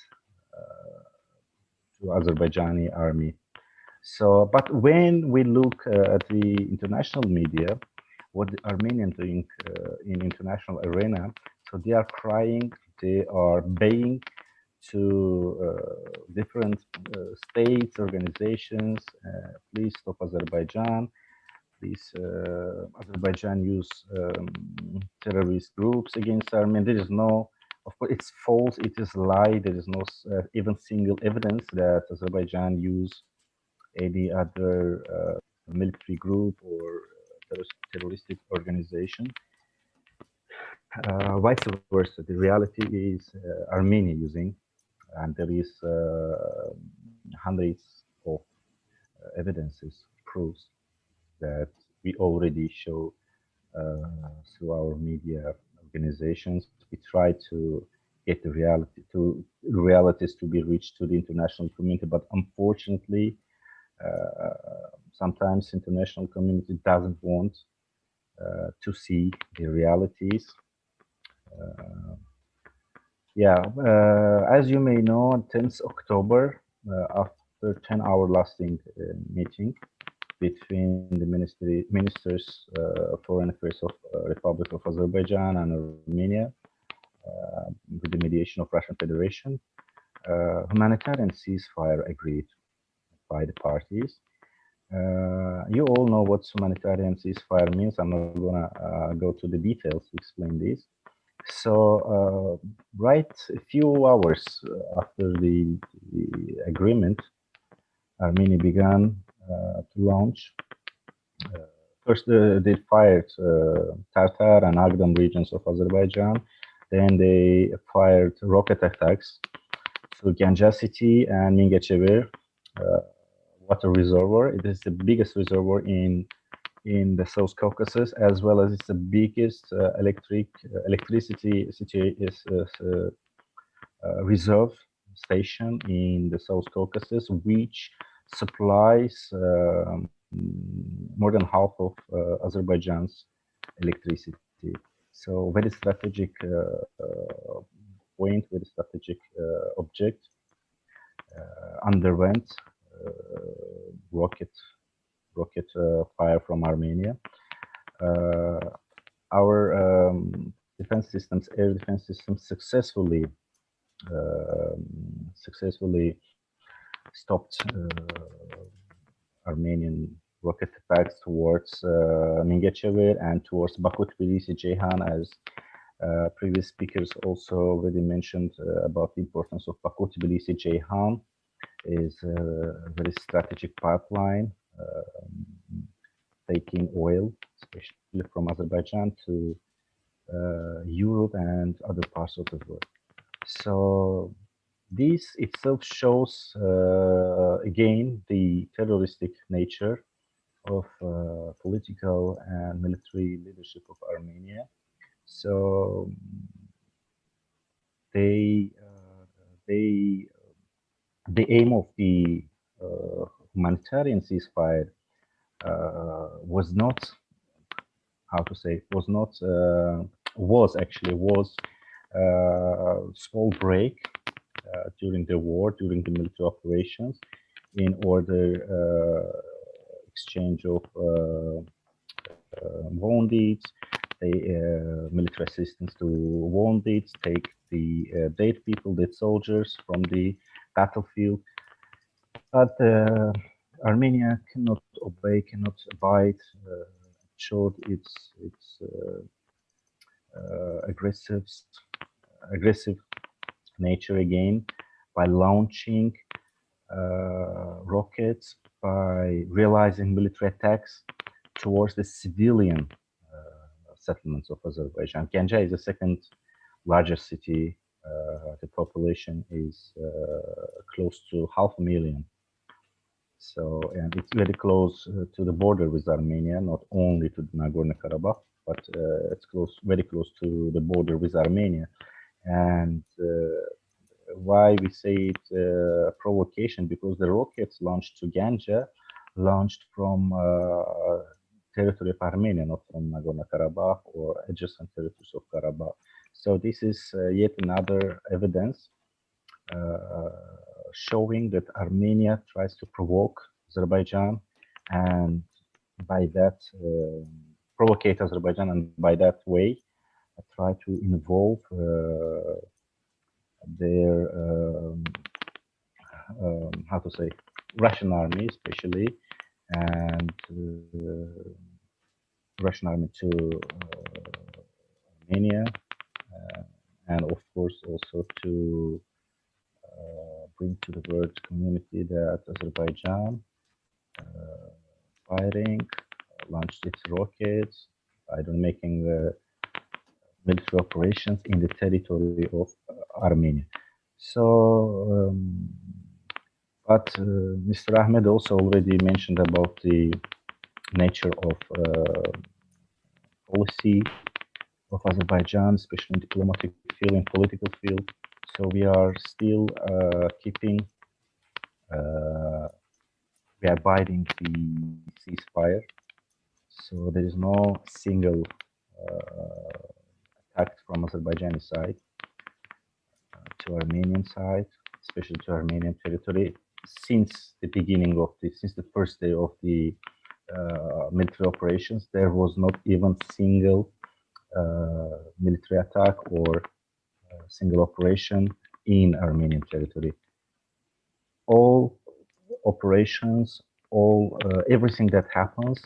to Azerbaijani army. So, but when we look at the international media, what the Armenians doing in international arena, so they are crying, they are baying to different states, organizations, please stop Azerbaijan, please Azerbaijan use terrorist groups against Armenia. There is no, of course, it's false, it is lie, there is no even single evidence that Azerbaijan use any other military group or terroristic organization. Vice versa, the reality is Armenia using, and there is hundreds of evidences, proofs that we already show through our media organizations. We try to get the realities to be reached to the international community, but unfortunately, sometimes international community doesn't want to see the realities. As you may know, on 10th October, after 10-hour lasting meeting between the ministers foreign affairs of Republic of Azerbaijan and Armenia, with the mediation of Russian Federation, humanitarian ceasefire agreed by the parties. You all know what humanitarian ceasefire means. I'm not gonna go to the details to explain this. So, right a few hours after the agreement, Armenia began to launch. First, they fired Tartar and Agdam regions of Azerbaijan. Then they fired rocket attacks to Ganja city and Mingechevir water reservoir. It is the biggest reservoir in the South Caucasus, as well as it's the biggest electricity reserve station in the South Caucasus, which supplies more than half of Azerbaijan's electricity. So very strategic point, very strategic object. Underwent rocket fire from Armenia. Our defense systems, air defense systems, successfully stopped Armenian rocket attacks towards Mingechevir and towards Baku, Tbilisi, Ceyhan, as previous speakers also already mentioned about the importance of Baku, Tbilisi, Ceyhan is a very strategic pipeline taking oil, especially from Azerbaijan, to Europe and other parts of the world. So this itself shows again the terroristic nature of political and military leadership of Armenia. So the aim of the humanitarian ceasefire was not, how to say, was small break during the war, during the military operations, in order exchange of wounded, military assistance to wounded, take the dead people, dead soldiers from the battlefield. But Armenia cannot obey, cannot abide, showed its aggressive nature again by launching rockets, by realizing military attacks towards the civilian settlements of Azerbaijan. Ganja is the second largest city. The population is close to 500,000. So, and it's very close to the border with Armenia, not only to Nagorno-Karabakh, but it's very close to the border with Armenia. And why we say it's a provocation? Because the rockets launched to Ganja launched from territory of Armenia, not from Nagorno-Karabakh or adjacent territories of Karabakh. So this is yet another evidence showing that Armenia tries to provoke Azerbaijan, and by that provocate Azerbaijan, and by that way try to involve their how to say, Russian army especially, and Russian army to Armenia, and of course also to bring to the world community that Azerbaijan firing, launched its rockets, making military operations in the territory of Armenia. So, but Mr. Ahmed also already mentioned about the nature of policy of Azerbaijan, especially in diplomatic field and political field. So we are still we are abiding the ceasefire. So there is no single attack from Azerbaijani side to Armenian side, especially to Armenian territory. Since the first day of the military operations, there was not even single military attack or single operation in Armenian territory. All operations, everything that happens,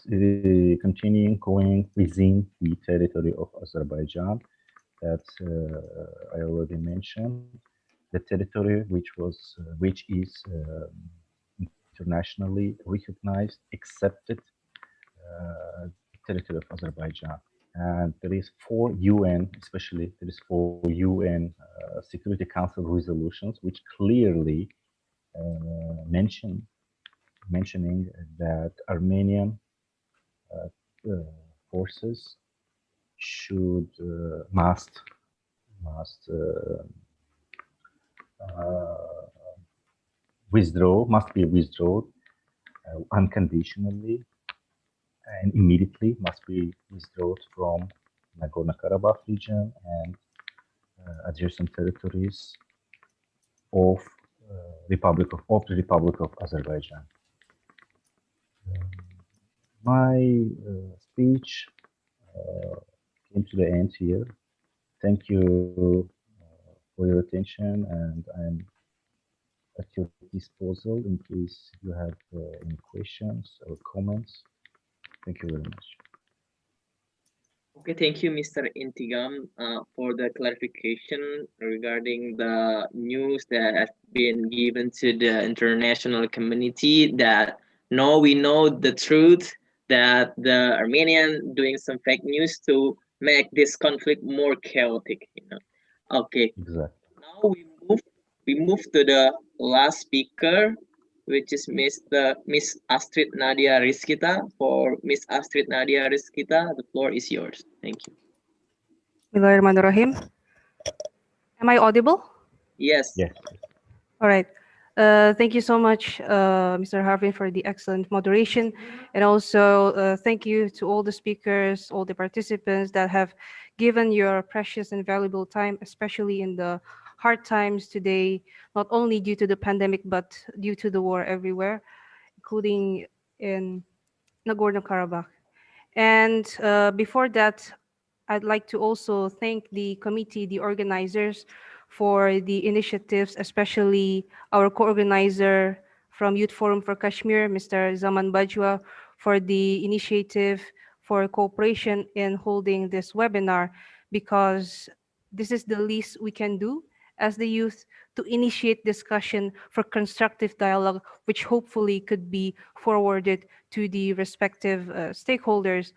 continuing going within the territory of Azerbaijan. That I already mentioned. The territory which is internationally recognized, accepted territory of Azerbaijan. And there is 4 UN, especially there is 4 UN Security Council resolutions which clearly mentioning that Armenian forces should must be withdrawn unconditionally and immediately, must be withdrawn from Nagorno-Karabakh region and adjacent territories of the Republic of Azerbaijan. My speech came to the end here. Thank you for your attention, and I'm at your disposal in case you have any questions or comments. Thank you very much. Okay, thank you, Mr. Intigam, for the clarification regarding the news that has been given to the international community that no, we know the truth that the Armenian doing some fake news to make this conflict more chaotic. Okay. Exactly. Now we move to the last speaker, which is Miss Astrid Nadya Rizqita. For Miss Astrid Nadya Rizqita, the floor is yours. Thank you. Bismillahirrahmanirrahim. Am I audible? Yes. Yes. All right. Thank you so much, Mr. Harvin, for the excellent moderation. And also thank you to all the speakers, all the participants that have given your precious and valuable time, especially in the hard times today, not only due to the pandemic, but due to the war everywhere, including in Nagorno-Karabakh. And before that, I'd like to also thank the committee, the organizers, for the initiatives, especially our co-organizer from Youth Forum for Kashmir, Mr. Zaman Bajwa, for the initiative for cooperation in holding this webinar, because this is the least we can do as the youth to initiate discussion for constructive dialogue, which hopefully could be forwarded to the respective stakeholders,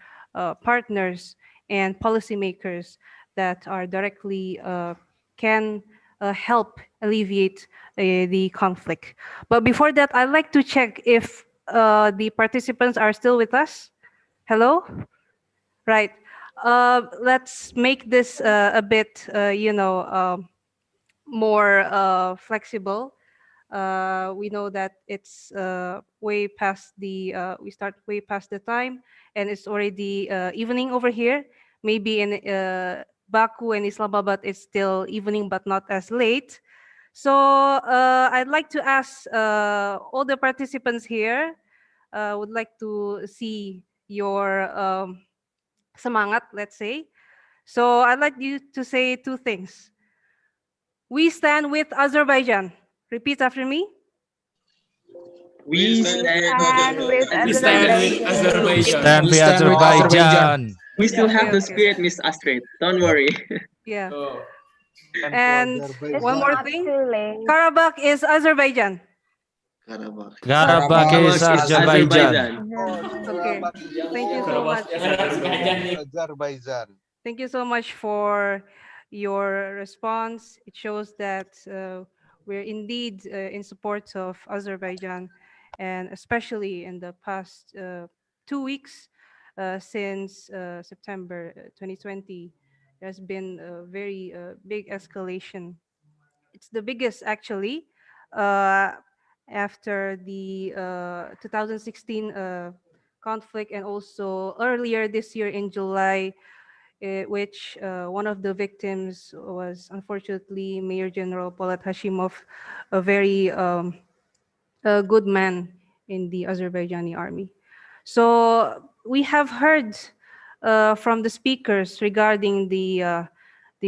partners, and policymakers that are directly can help alleviate the conflict. But before that, I'd like to check if the participants are still with us. Hello? Right. Let's make this a bit, more flexible. We know that it's way past the, we start way past the time, and it's already evening over here. Maybe in Baku and Islamabad, it's still evening, but not as late. So I'd like to ask all the participants here, would like to see your semangat, let's say. So I'd like you to say 2 things. We stand with Azerbaijan. Repeat after me. We stand with Azerbaijan. Stand with Azerbaijan. We still have the Okay. spirit, Miss Astrid. Don't worry. Yeah. Oh. And It's one more not thing. too late. Karabakh is Azerbaijan. Karabakh. Karabakh is Azerbaijan. Okay. Thank you so much. Azerbaijan. Thank you so much for your response. It shows that we're indeed in support of Azerbaijan, and especially in the past 2 weeks since September 2020, there's been a very big escalation. It's the biggest actually after the 2016 conflict, and also earlier this year in July, which one of the victims was unfortunately Major General Polat Hashimov, a very a good man in the Azerbaijani army. So we have heard from the speakers regarding the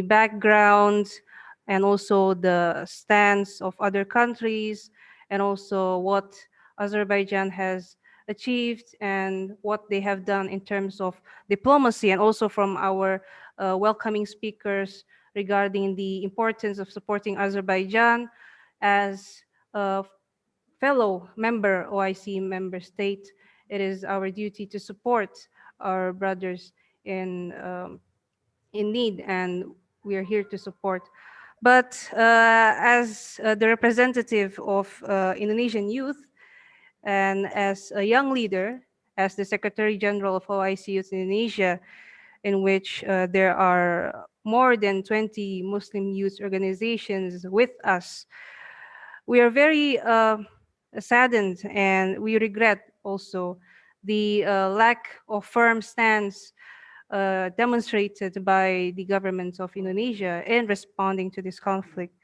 background, and also the stance of other countries, and also what Azerbaijan has achieved and what they have done in terms of diplomacy, and also from our welcoming speakers regarding the importance of supporting Azerbaijan as a fellow member, OIC member state. It is our duty to support our brothers in need, and we are here to support. But as the representative of Indonesian youth, and as a young leader, as the Secretary General of OIC Youth Indonesia, in which there are more than 20 Muslim youth organizations with us, we are very saddened, and we regret also the lack of firm stance demonstrated by the government of Indonesia in responding to this conflict,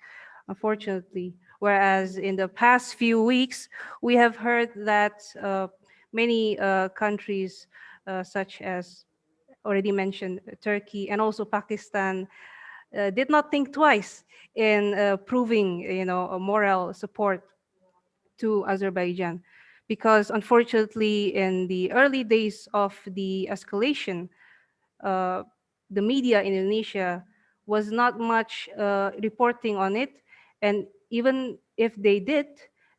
unfortunately. Whereas in the past few weeks, we have heard that many countries, such as already mentioned, Turkey and also Pakistan, did not think twice in proving, a moral support to Azerbaijan, because unfortunately, in the early days of the escalation, uh, the media in Indonesia was not much reporting on it, and even if they did,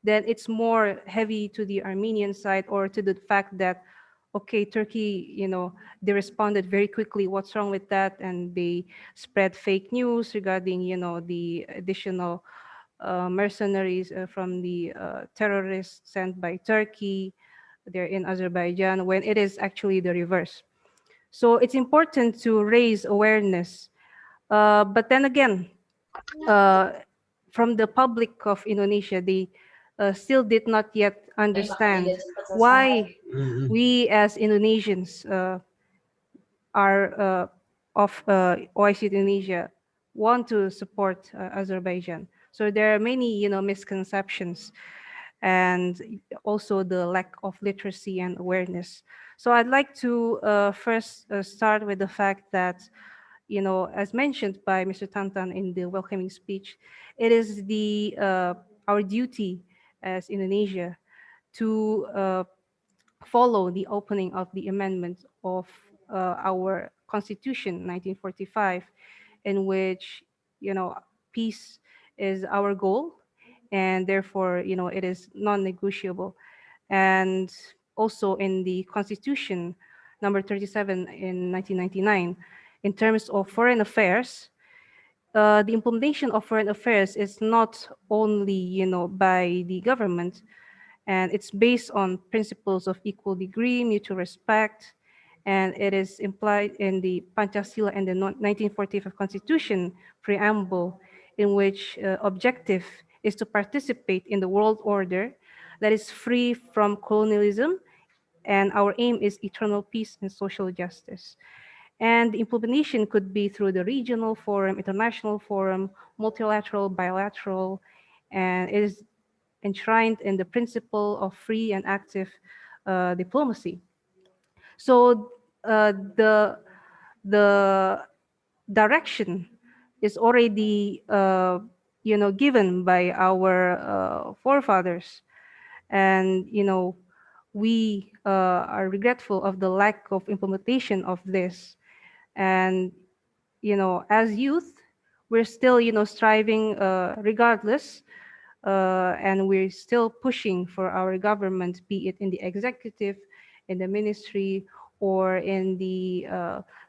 then it's more heavy to the Armenian side, or to the fact that, okay, Turkey, they responded very quickly. What's wrong with that? And they spread fake news regarding, the additional mercenaries from the terrorists sent by Turkey. They're in Azerbaijan, when it is actually the reverse. So it's important to raise awareness. But then again, uh, from the public of Indonesia, they still did not yet understand why Mm-mm. we as Indonesians are of OIC Indonesia want to support Azerbaijan. So there are many, misconceptions, and also the lack of literacy and awareness. So I'd like to first start with the fact that, as mentioned by Mr. Tantan in the welcoming speech, it is our duty as Indonesia to follow the opening of the amendment of our Constitution 1945, in which, peace is our goal, and therefore, it is non-negotiable. And also in the Constitution number 37 in 1999, in terms of foreign affairs, the implementation of foreign affairs is not only, by the government, and it's based on principles of equal degree, mutual respect, and it is implied in the Pancasila and the 1945 Constitution preamble, in which objective is to participate in the world order that is free from colonialism, and our aim is eternal peace and social justice. And the implementation could be through the regional forum, international forum, multilateral, bilateral, and it is enshrined in the principle of free and active diplomacy. So the direction is already given by our forefathers, and we are regretful of the lack of implementation of this. And as youth, we're still striving regardless, and we're still pushing for our government, be it in the executive, in the ministry, or in the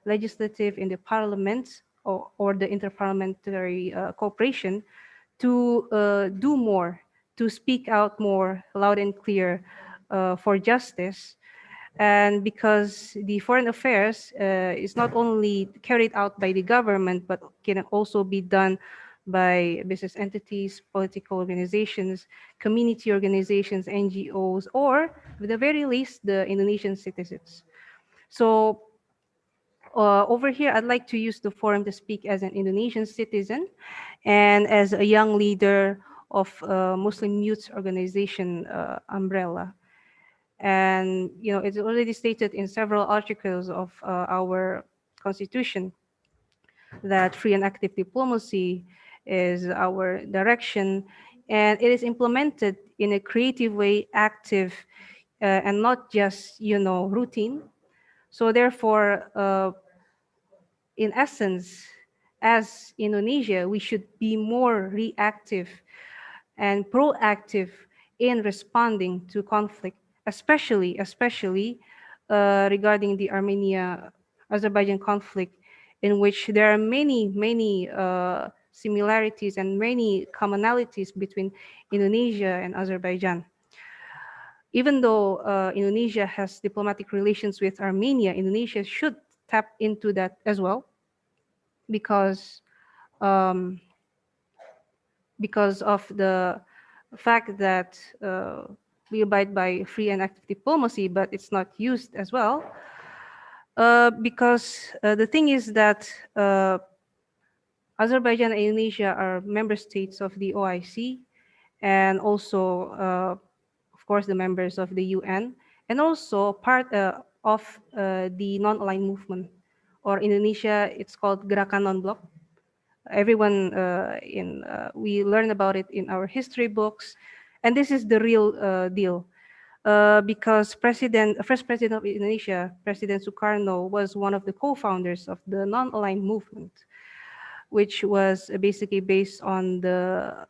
legislative, in the parliament, or the interparliamentary cooperation, to do more, to speak out more loud and clear for justice. And because the foreign affairs is not only carried out by the government, but can also be done by business entities, political organizations, community organizations, NGOs, or at the very least, the Indonesian citizens. So over here, I'd like to use the forum to speak as an Indonesian citizen and as a young leader of Muslim youth organization umbrella. And it's already stated in several articles of our constitution that free and active diplomacy is our direction, and it is implemented in a creative way, active, and not just, routine. So therefore, in essence, as Indonesia, we should be more reactive and proactive in responding to conflict, especially regarding the Armenia-Azerbaijan conflict, in which there are many similarities and many commonalities between Indonesia and Azerbaijan. Even though Indonesia has diplomatic relations with Armenia, Indonesia should tap into that as well, because um, of the fact that we abide by free and active diplomacy, but it's not used as well. Because the thing is that Azerbaijan and Indonesia are member states of the OIC, and also, of course, the members of the UN, and also part of the non-aligned movement, or Indonesia, it's called Gerakan Non-Blok. Everyone we learn about it in our history books, and this is the real deal. Because first president of Indonesia, President Sukarno, was one of the co-founders of the non-aligned movement, which was basically based on the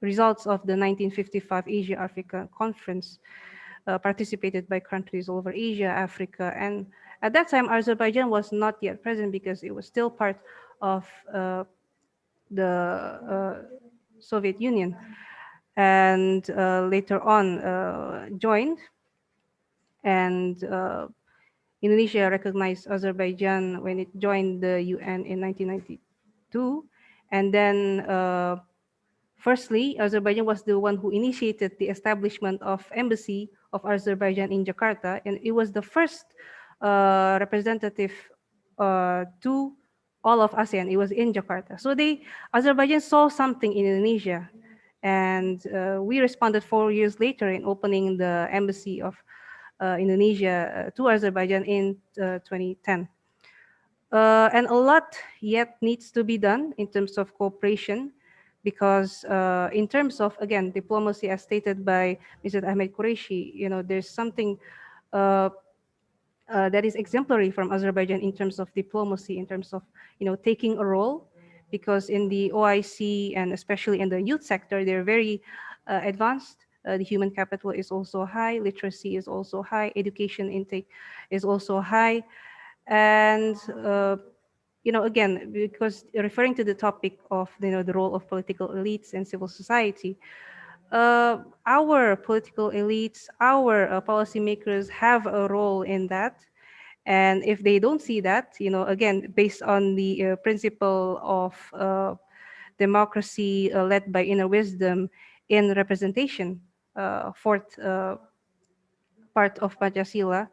results of the 1955 Asia-Africa Conference, participated by countries all over Asia, Africa, and at that time, Azerbaijan was not yet present because it was still part of the Soviet Union, and later on joined, and Indonesia recognized Azerbaijan when it joined the UN in 1992, and then firstly, Azerbaijan was the one who initiated the establishment of Embassy of Azerbaijan in Jakarta, and it was the first representative to all of ASEAN. It was in Jakarta. So Azerbaijan saw something in Indonesia, and we responded 4 years later in opening the Embassy of Indonesia to Azerbaijan in 2010. And a lot yet needs to be done in terms of cooperation, because in terms of, again, diplomacy, as stated by Mr. Ahmed Quraishi, there's something that is exemplary from Azerbaijan in terms of diplomacy, in terms of, taking a role, because in the OIC and especially in the youth sector, they're very advanced. The human capital is also high, literacy is also high, education intake is also high. And again, because referring to the topic of the role of political elites and civil society, our political elites, our policymakers have a role in that. And if they don't see that, again, based on the principle of democracy led by inner wisdom in representation, fourth part of Pancasila,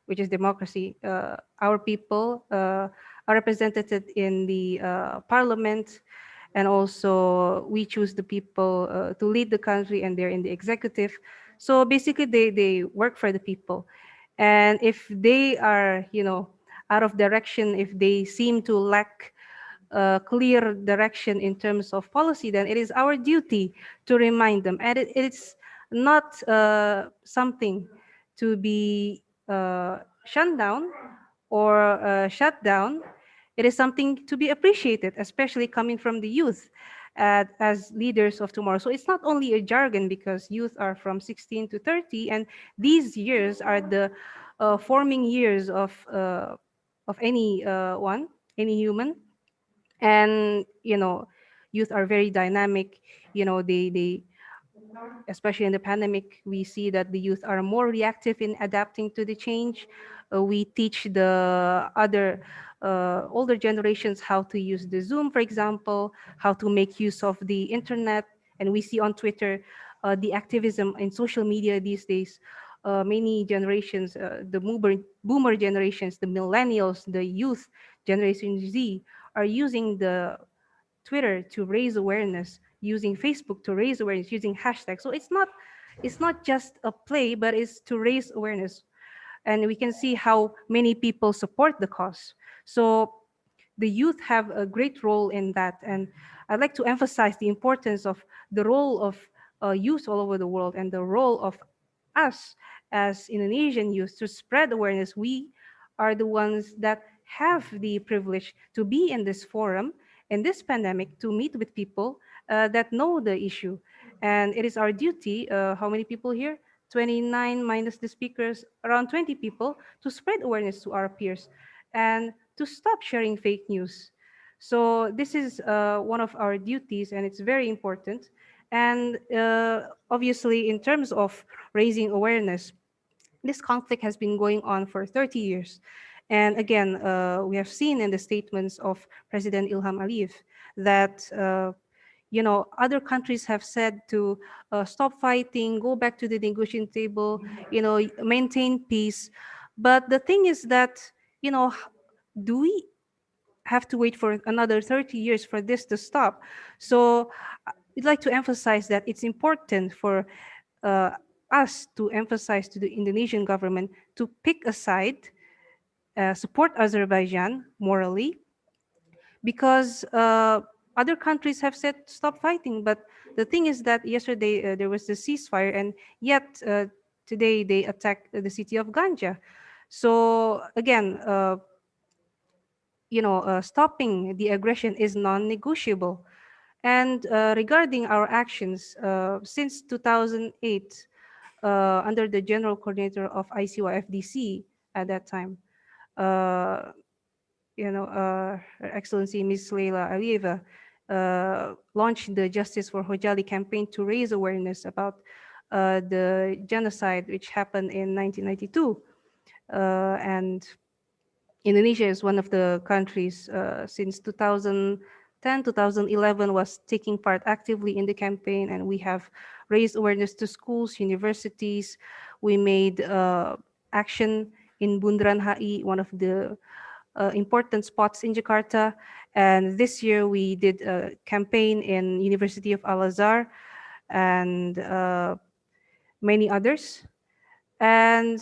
which is democracy, our people are represented in the parliament, and also we choose the people to lead the country, and they're in the executive. So basically they work for the people. And if they are, out of direction, if they seem to lack clear direction in terms of policy, then it is our duty to remind them. And it's not something to be shunned down or shut down. It is something to be appreciated, especially coming from the youth as leaders of tomorrow. So it's not only a jargon, because youth are from 16 to 30, and these years are the forming years of any any human. And youth are very dynamic. They especially in the pandemic, we see that the youth are more reactive in adapting to the change. We teach the other older generations how to use the Zoom, for example, how to make use of the internet. And we see on Twitter the activism in social media these days. Many generations, the boomer generations, the millennials, the youth, Generation Z, are using the Twitter to raise awareness, using Facebook to raise awareness, using hashtags. So it's not just a play, but it's to raise awareness. And we can see how many people support the cause. So the youth have a great role in that. And I'd like to emphasize the importance of the role of youth all over the world and the role of us as Indonesian youth to spread awareness. We are the ones that have the privilege to be in this forum, in this pandemic, to meet with people that know the issue. And it is our duty, how many people here? 29 minus the speakers, around 20 people, to spread awareness to our peers and to stop sharing fake news. So this is one of our duties, and it's very important. And obviously, in terms of raising awareness, this conflict has been going on for 30 years. And again, we have seen in the statements of President Ilham Aliyev that other countries have said to stop fighting, go back to the negotiating table, maintain peace. But the thing is that, do we have to wait for another 30 years for this to stop? So we'd like to emphasize that it's important for uh, us to emphasize to the Indonesian government to pick a side, support Azerbaijan morally, because other countries have said stop fighting. But the thing is that yesterday there was the ceasefire, and yet today they attacked the city of Ganja. So again, stopping the aggression is non-negotiable. And regarding our actions, since 2008, under the general coordinator of ICYFDC at that time, uh, Her Excellency Ms. Leila Alieva launched the Justice for Hojali campaign to raise awareness about the genocide which happened in 1992. And Indonesia is one of the countries since 2010, 2011 was taking part actively in the campaign, and we have raised awareness to schools, universities. We made action in Bundaran HI, one of the important spots in Jakarta. And this year we did a campaign in University of Al-Azhar and many others. And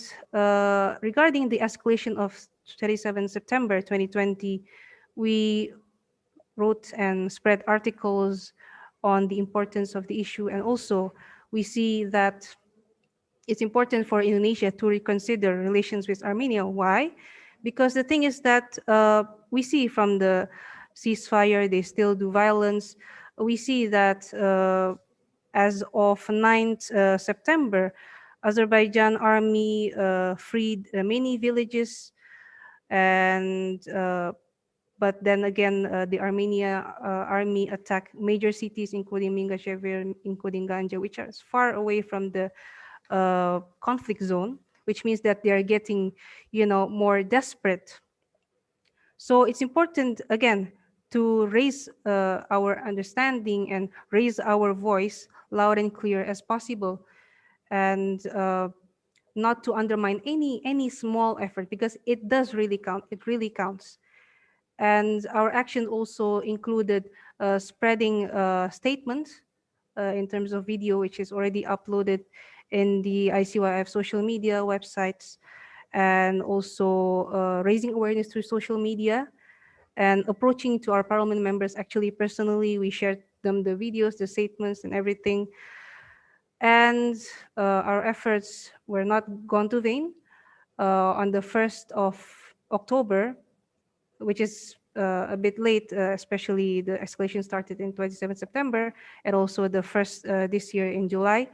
regarding the escalation of 27 September 2020, we wrote and spread articles on the importance of the issue. And also we see that it's important for Indonesia to reconsider relations with Armenia. Why? Because the thing is that we see from the ceasefire, they still do violence. We see that as of 9th September, Azerbaijan army freed many villages, and but then again, the Armenia army attacked major cities, including Mingashever, including Ganja, which are far away from the conflict zone, which means that they are getting, more desperate. So it's important, again, to raise our understanding and raise our voice loud and clear as possible, and not to undermine any small effort, because it does really count. It really counts. And our action also included spreading statements in terms of video, which is already uploaded in the ICYF social media websites, and also raising awareness through social media and approaching to our parliament members. Actually, personally, we shared them the videos, the statements, and everything. And our efforts were not gone to vain. On the 1st of October, which is a bit late, especially the escalation started in 27 September, and also the first this year in July,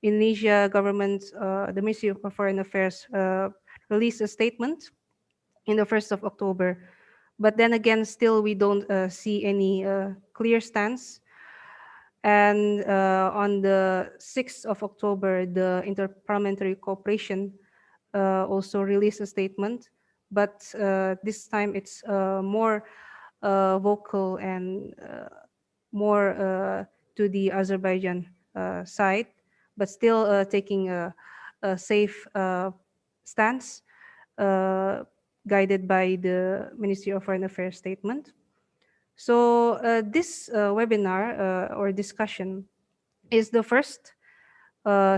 Indonesia government, the Ministry of Foreign Affairs released a statement in the 1st of October. But then again, still we don't see any clear stance. And on the 6th of October, the Interparliamentary Cooperation also released a statement, but this time it's more vocal and more to the Azerbaijan side, but still taking a safe stance, guided by the Ministry of Foreign Affairs statement. So this webinar or discussion is the first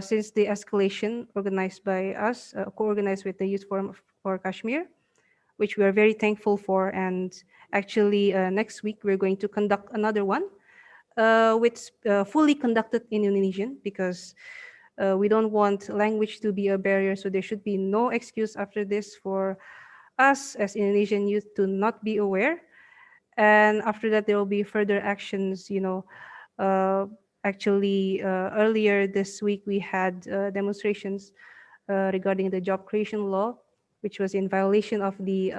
since the escalation organized by us, co-organized with the Youth Forum for Kashmir. which we are very thankful for. And actually, next week we're going to conduct another one, which fully conducted in Indonesian, because we don't want language to be a barrier. So there should be no excuse after this for us as Indonesian youth to not be aware. And after that, there will be further actions. Actually, earlier this week we had demonstrations regarding the job creation law, which was in violation of the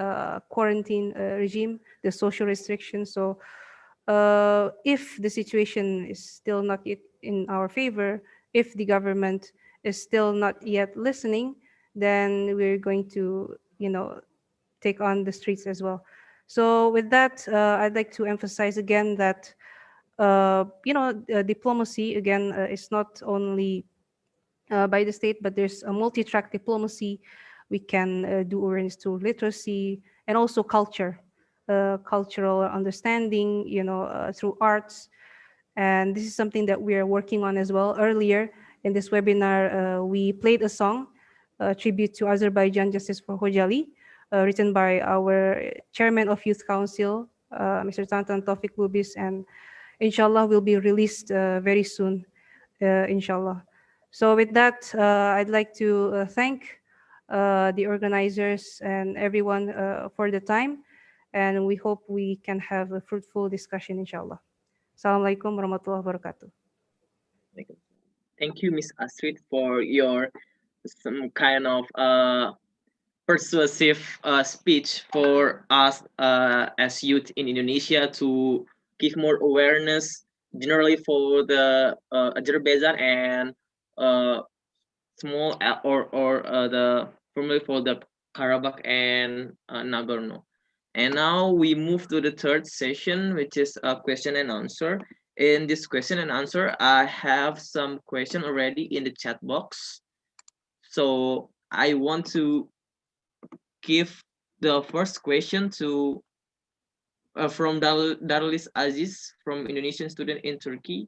quarantine regime, the social restrictions. So if the situation is still not yet in our favor, if the government is still not yet listening, then we're going to, take on the streets as well. So with that, I'd like to emphasize again that, diplomacy, again, is not only by the state, but there's a multi-track diplomacy. We can do awareness through literacy and also culture, cultural understanding, through arts. And this is something that we are working on as well. Earlier in this webinar, we played a song, tribute to Azerbaijan Justice for Hojali, written by our chairman of Youth Council, Mr. Tantan, Taufiq, Lubis, and inshallah will be released very soon, inshallah. So with that, I'd like to thank the organizers and everyone for the time, and we hope we can have a fruitful discussion, inshallah. Assalamualaikum warahmatullahi wabarakatuh. Thank you, Miss Astrid, for your some kind of persuasive speech for us as youth in Indonesia to give more awareness generally for the Azerbaijan and small or the formerly for the Karabakh and Nagorno. And now we move to the third session, which is a question and answer. In this question and answer, I have some question already in the chat box. So I want to give the first question to from Darlis Aziz, from Indonesian student in Turkey.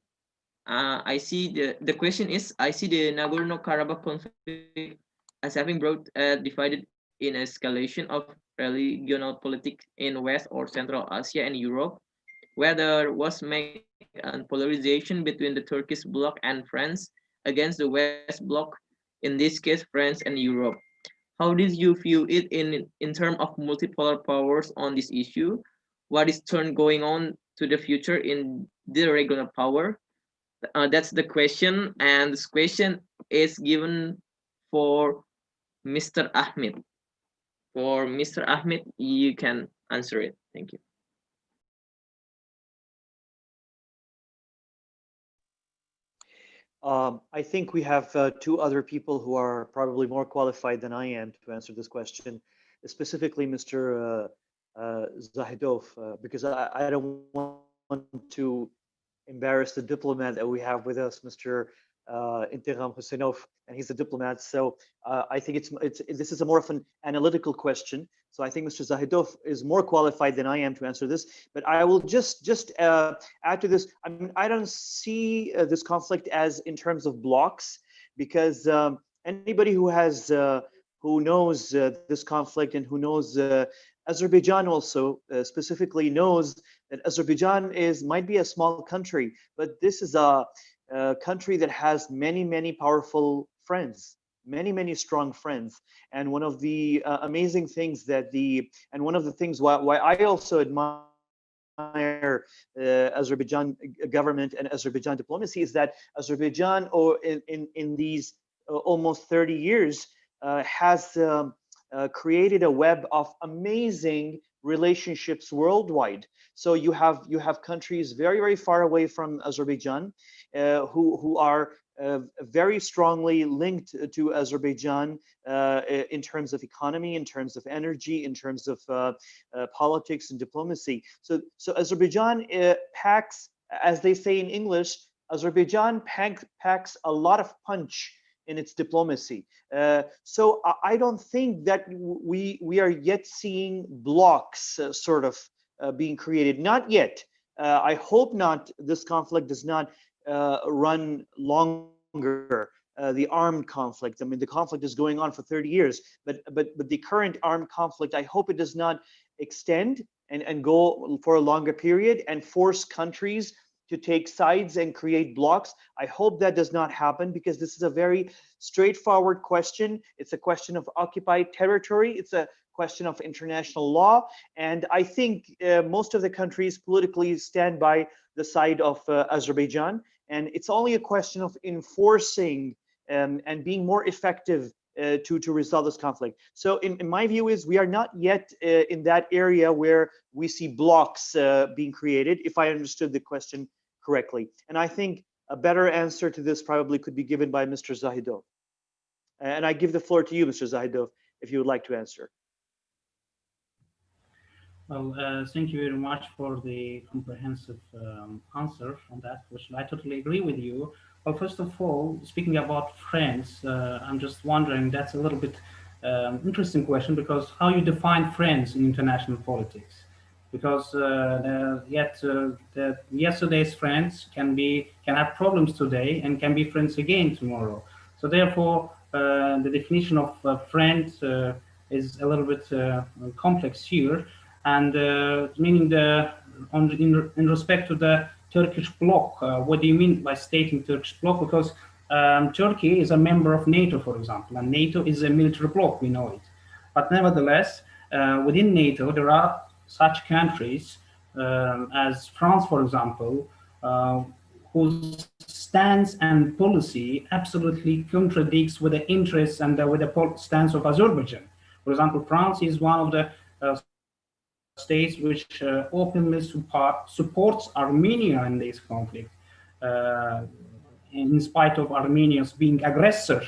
I see the question is, I see the Nagorno-Karabakh conflict as having brought divided in escalation of regional politics in West or Central Asia and Europe, where there was make an polarization between the Turkish bloc and France against the West bloc, in this case France and Europe. How did you view it in terms of multipolar powers on this issue? What is turn going on to the future in the regional power? That's the question, and this question is given for Mr. Ahmed. For Mr. Ahmed, you can answer it. Thank you. I think we have two other people who are probably more qualified than I am to answer this question, specifically Mr. Zahidov, because I don't want to embarrass the diplomat that we have with us, Mr. Intigam Huseynov, and he's a diplomat. So I think this is a more of an analytical question. So I think Mr. Zahidov is more qualified than I am to answer this. But I will just add to this. I mean, I don't see this conflict as in terms of blocks, because anybody who knows this conflict and who knows Azerbaijan also specifically knows that Azerbaijan might be a small country, but this is a country that has many powerful friends, many strong friends. And one of the amazing things one of the things why I also admire Azerbaijan government and Azerbaijan diplomacy is that Azerbaijan, or in these almost 30 years, has created a web of amazing relationships worldwide. So you have countries very far away from Azerbaijan who are very strongly linked to Azerbaijan in terms of economy, in terms of energy, in terms of politics and diplomacy. So Azerbaijan packs, as they say in English, Azerbaijan packs a lot of punch in its diplomacy. So I don't think that we are yet seeing blocks sort of being created. Not yet. I hope not. This conflict does not run longer. the armed conflict. I mean, the conflict is going on for 30 years, but the current armed conflict, I hope it does not extend and go for a longer period and force countries to take sides and create blocks. I hope that does not happen, because this is a very straightforward question. It's a question of occupied territory. It's a question of international law. And I think most of the countries politically stand by the side of Azerbaijan. And it's only a question of enforcing and being more effective to resolve this conflict. So in my view is we are not yet in that area where we see blocks being created, if I understood the question correctly. And I think a better answer to this probably could be given by Mr. Zahidov. And I give the floor to you, Mr. Zahidov, if you would like to answer. Well, thank you very much for the comprehensive answer on that question. I totally agree with you. Well, first of all, speaking about friends, I'm just wondering, that's a little bit interesting question, because how you define friends in international politics? Because yesterday's friends can have problems today and can be friends again tomorrow. So therefore, the definition of friend is a little bit complex here, and meaning in respect to the Turkish bloc. What do you mean by stating Turkish bloc? Because Turkey is a member of NATO, for example, and NATO is a military bloc, we know it. But nevertheless, within NATO, there are such countries as France, for example, whose stance and policy absolutely contradicts with the interests and with the stance of Azerbaijan. For example, France is one of the states which openly supports Armenia in this conflict, in spite of Armenians being aggressor.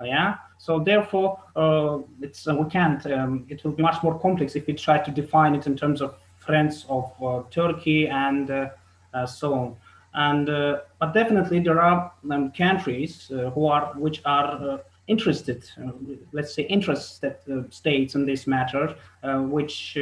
Yeah. So therefore, we can't. It will be much more complex if we try to define it in terms of friends of Turkey and so on. And but definitely there are countries which are interested, let's say interested states in this matter, which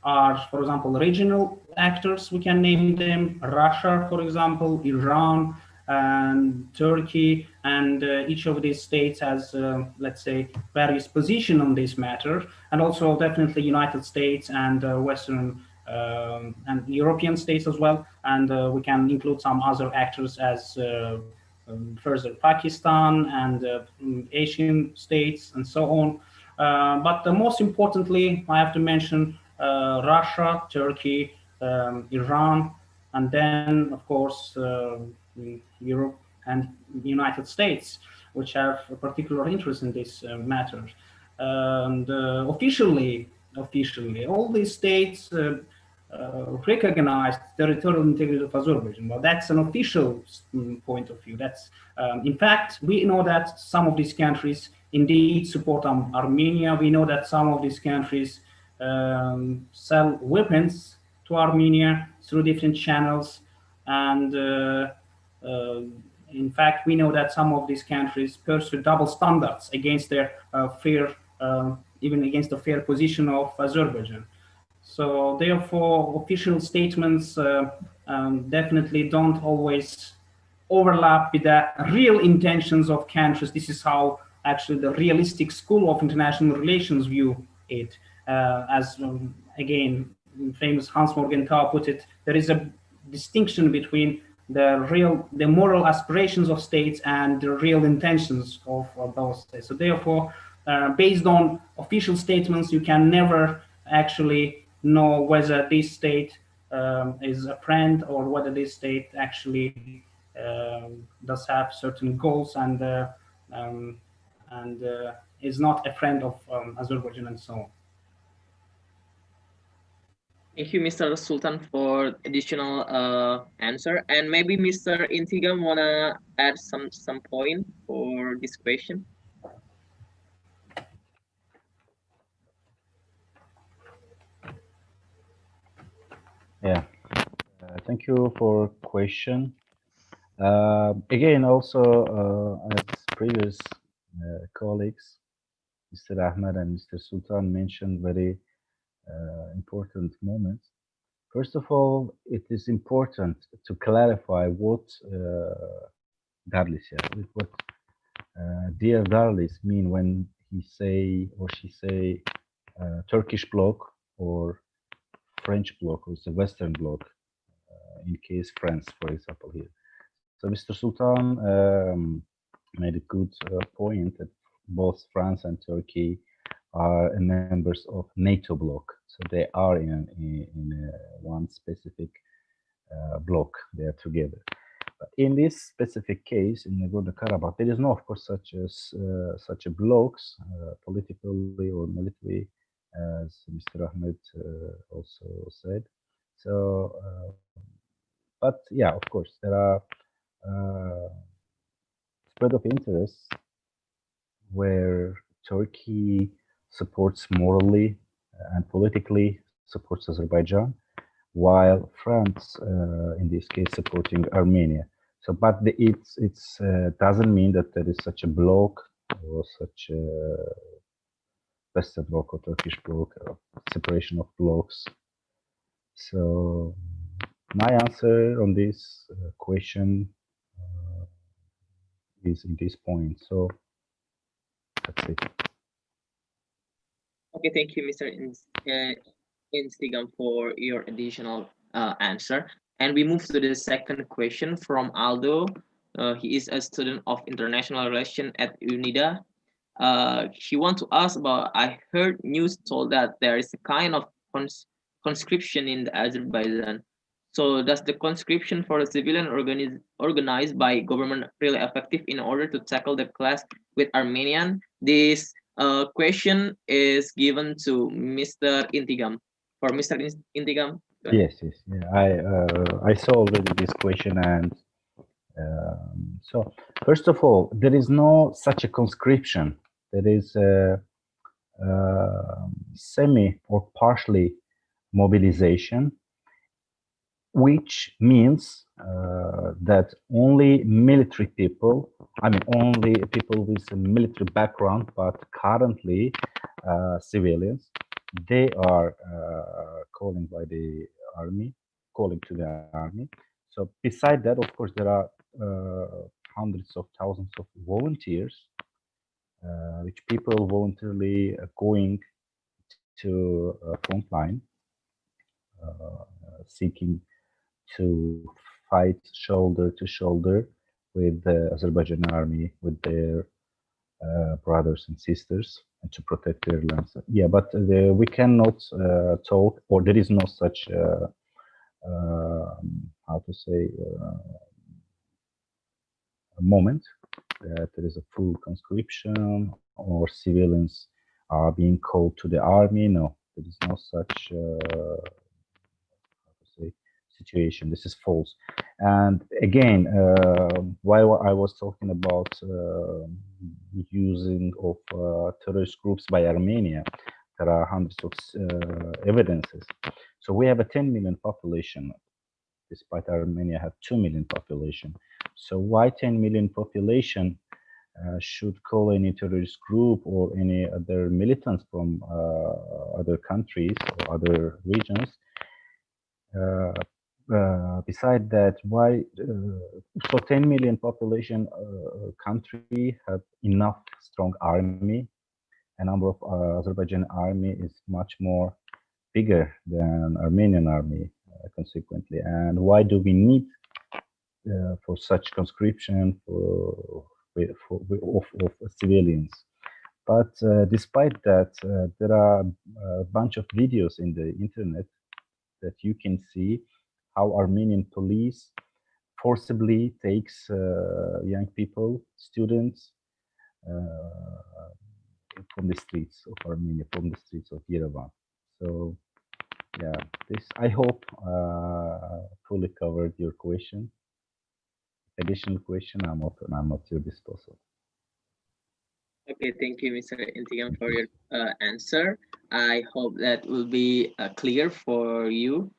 are, for example, regional actors. We can name them: Russia, for example, Iran, and Turkey, and each of these states has, let's say, various position on this matter, and also definitely United States and Western and European states as well, and we can include some other actors as further Pakistan and Asian states and so on. But most importantly, I have to mention Russia, Turkey, Iran, and then, of course, Europe and the United States, which have a particular interest in this matter. And officially, all these states recognize territorial integrity of Azerbaijan. Well, that's an official point of view. That's, in fact, we know that some of these countries indeed support Armenia. We know that some of these countries sell weapons to Armenia through different channels, and in fact, we know that some of these countries pursue double standards against their even against the fair position of Azerbaijan. So therefore, official statements definitely don't always overlap with the real intentions of countries. This is how actually the realistic school of international relations view it. As again, famous Hans Morgenthau put it, there is a distinction between the moral aspirations of states and the real intentions of those states. So therefore, based on official statements, you can never actually know whether this state is a friend or whether this state actually does have certain goals and is not a friend of Azerbaijan and so on. Thank you, Mr. Sultan, for additional answer. And maybe Mr. Intigam wanna add some point for this question. Yeah, thank you for question. Again, also as previous colleagues, Mr. Ahmed and Mr. Sultan mentioned very important moments. First of all, it is important to clarify what what dear darlings mean when he say or she say Turkish bloc or French bloc or the Western bloc, in case France, for example, here. So Mr. Sultan made a good point that both France and Turkey are members of NATO bloc. So they are in one specific bloc. They are together. But in this specific case, in Nagorno-Karabakh, there is no, of course, such a blocks politically or militarily, as Mr. Ahmed also said. So, but yeah, of course, there are spread of interests where Turkey supports morally and politically supports Azerbaijan, while France, in this case, supporting Armenia. So, but it's doesn't mean that there is such a bloc or such a Western bloc or Turkish bloc, or separation of blocs. So, my answer on this question is in this point. So, that's it. Okay, thank you, Mr. Instigam, for your additional answer. And we move to the second question from Aldo. He is a student of international relations at UNIDA. He wants to ask about, I heard news told that there is a kind of conscription in the Azerbaijan. So does the conscription for a civilian organized by government really effective in order to tackle the clash with Armenian? This question is given to Mr. Intigam. For Mr. Intigam. Yes, yeah. I saw already this question, and so first of all, there is no such a conscription. There is a semi or partially mobilization, which means that only military people, I mean only people with a military background, but currently civilians, they are calling by the army, calling to the army. So beside that, of course, there are hundreds of thousands of volunteers, which people voluntarily going to front line, seeking to fight shoulder to shoulder with the Azerbaijan army, with their brothers and sisters, and to protect their lands. Yeah, but we cannot talk, or there is no such, how to say, a moment that there is a full conscription or civilians are being called to the army. No, there is no such situation. This is false. And again, while I was talking about using of terrorist groups by Armenia, there are hundreds of evidences. So we have a 10 million population, despite Armenia have 2 million population. So why 10 million population should call any terrorist group or any other militants from other countries or other regions? Beside that, why so 10 million population country have enough strong army? A number of Azerbaijan army is much more bigger than Armenian army, consequently. And why do we need for such conscription of civilians? But despite that, there are a bunch of videos in the internet that you can see how Armenian police forcibly takes young people, students, from the streets of Armenia, from the streets of Yerevan. So, yeah, this, I hope, fully covered your question. Additional question, I'm at your disposal. Okay, thank you, Mr. Intigam, for your answer. I hope that will be clear for you.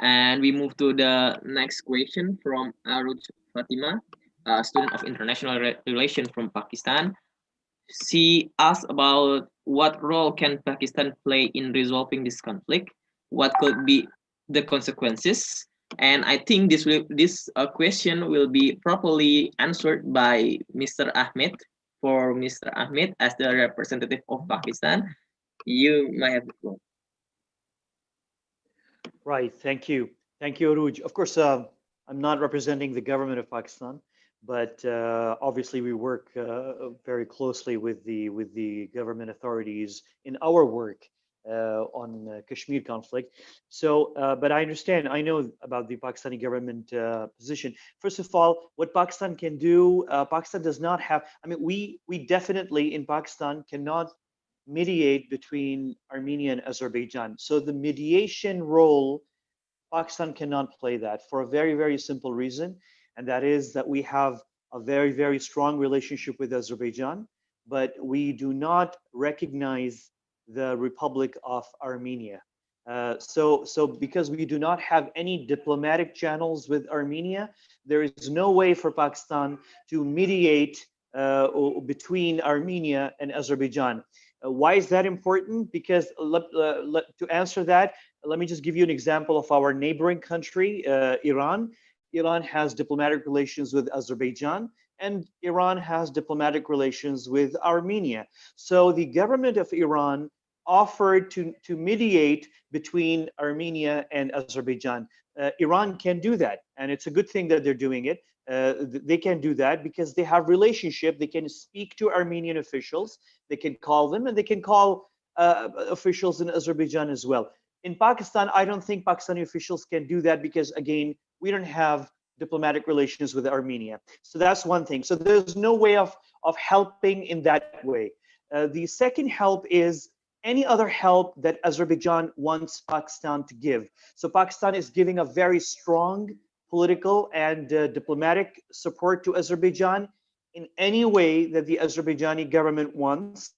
And we move to the next question from Aruj Fatima, a student of international relations from Pakistan. She asked about what role can Pakistan play in resolving this conflict? What could be the consequences? And I think this question will be properly answered by Mr. Ahmed. for Mr. Ahmed as the representative of Pakistan. You may have the floor. Right. Thank you. Thank you, Aruj. Of course, I'm not representing the government of Pakistan, but obviously we work very closely with the government authorities in our work on Kashmir conflict. So, but I understand, I know about the Pakistani government position. First of all, what Pakistan can do, Pakistan does not have, I mean, we definitely in Pakistan cannot mediate between Armenia and Azerbaijan. So the mediation role, Pakistan cannot play that for a very, very simple reason. And that is that we have a very, very strong relationship with Azerbaijan, but we do not recognize the Republic of Armenia. So because we do not have any diplomatic channels with Armenia, there is no way for Pakistan to mediate between Armenia and Azerbaijan. Why is that important? Because to answer that, let me just give you an example of our neighboring country, Iran. Iran has diplomatic relations with Azerbaijan, and Iran has diplomatic relations with Armenia. So the government of Iran offered to mediate between Armenia and Azerbaijan. Iran can do that, and it's a good thing that they're doing it. They can do that because they have relationship. They can speak to Armenian officials. They can call them, and they can call officials in Azerbaijan as well. In Pakistan, I don't think Pakistani officials can do that because, again, we don't have diplomatic relations with Armenia. So that's one thing. So there's no way of helping in that way. The second help is any other help that Azerbaijan wants Pakistan to give. So Pakistan is giving a very strong political and diplomatic support to Azerbaijan in any way that the Azerbaijani government wants.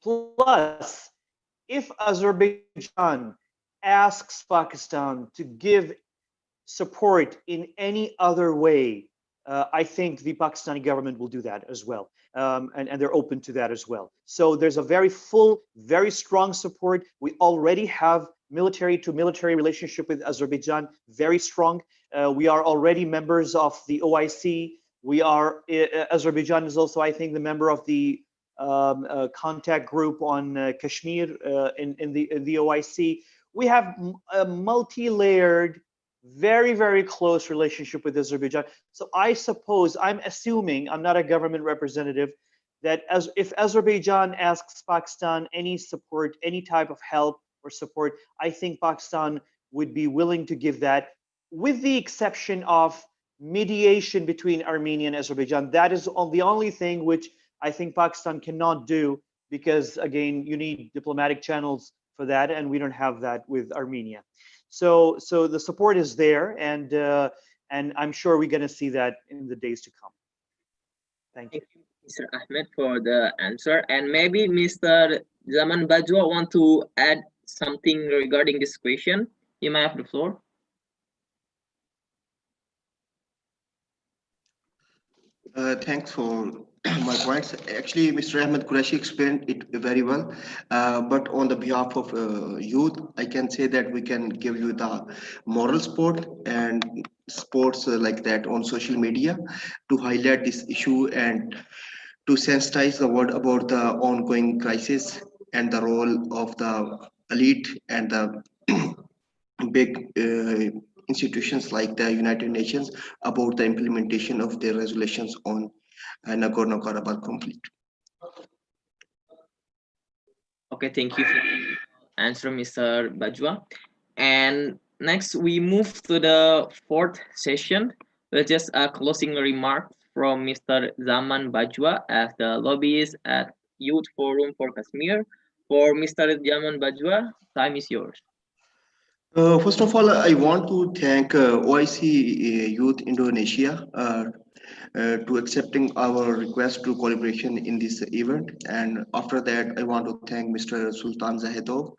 Plus, if Azerbaijan asks Pakistan to give support in any other way, I think the Pakistani government will do that as well. And they're open to that as well. So there's a very full, very strong support. We already have military to military relationship with Azerbaijan, very strong. We are already members of the OIC. We are, Azerbaijan is also, I think, the member of the contact group on Kashmir in the OIC. We have a multi-layered, very, very close relationship with Azerbaijan. So I suppose, I'm assuming, I'm not a government representative, that if Azerbaijan asks Pakistan any support, any type of help or support, I think Pakistan would be willing to give that, with the exception of mediation between Armenia and Azerbaijan. That is the only thing which I think Pakistan cannot do, because again, you need diplomatic channels for that, and we don't have that with Armenia. So the support is there, and I'm sure we're going to see that in the days to come. Thank you. Thank you, Mr. Ahmed, for the answer. And maybe Mr. Zaman Bajwa want to add something regarding this question. You may have the floor. Thanks for my points. Actually, Mr. Ahmed Quraishi explained it very well. But on the behalf of youth, I can say that we can give you the moral support and sports like that on social media to highlight this issue and to sensitize the world about the ongoing crisis and the role of the elite and the big institutions like the United Nations about the implementation of their resolutions on Nagorno-Karabakh conflict. Okay, thank you for the answer, Mr. Bajwa. And next, we move to the fourth session, with just a closing remark from Mr. Zaman Bajwa as the lobbyist at Youth Forum for Kashmir. For Mr. Zaman Bajwa, time is yours. First of all, I want to thank OIC Youth Indonesia to accepting our request to collaboration in this event. And after that, I want to thank Mr. Sultan Zahidov,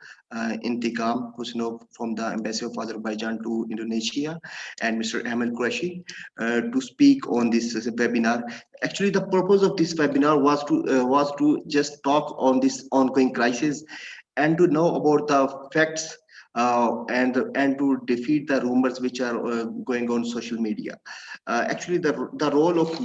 Intigam, Huseynov from the Embassy of Azerbaijan to Indonesia, and Mr. Ahmed Quraishi to speak on this webinar. Actually, the purpose of this webinar was to just talk on this ongoing crisis and to know about the facts and to defeat the rumors which are going on social media. Actually, the role of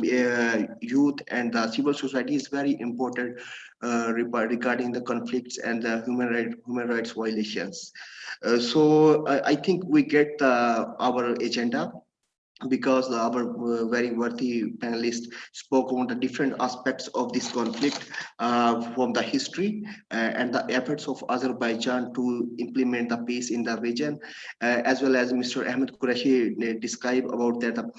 youth and the civil society is very important regarding the conflicts and the human rights violations. So I think we get our agenda, because our very worthy panelists spoke on the different aspects of this conflict, from the history and the efforts of Azerbaijan to implement the peace in the region, as well as Mr. Ahmed Quraishi described about the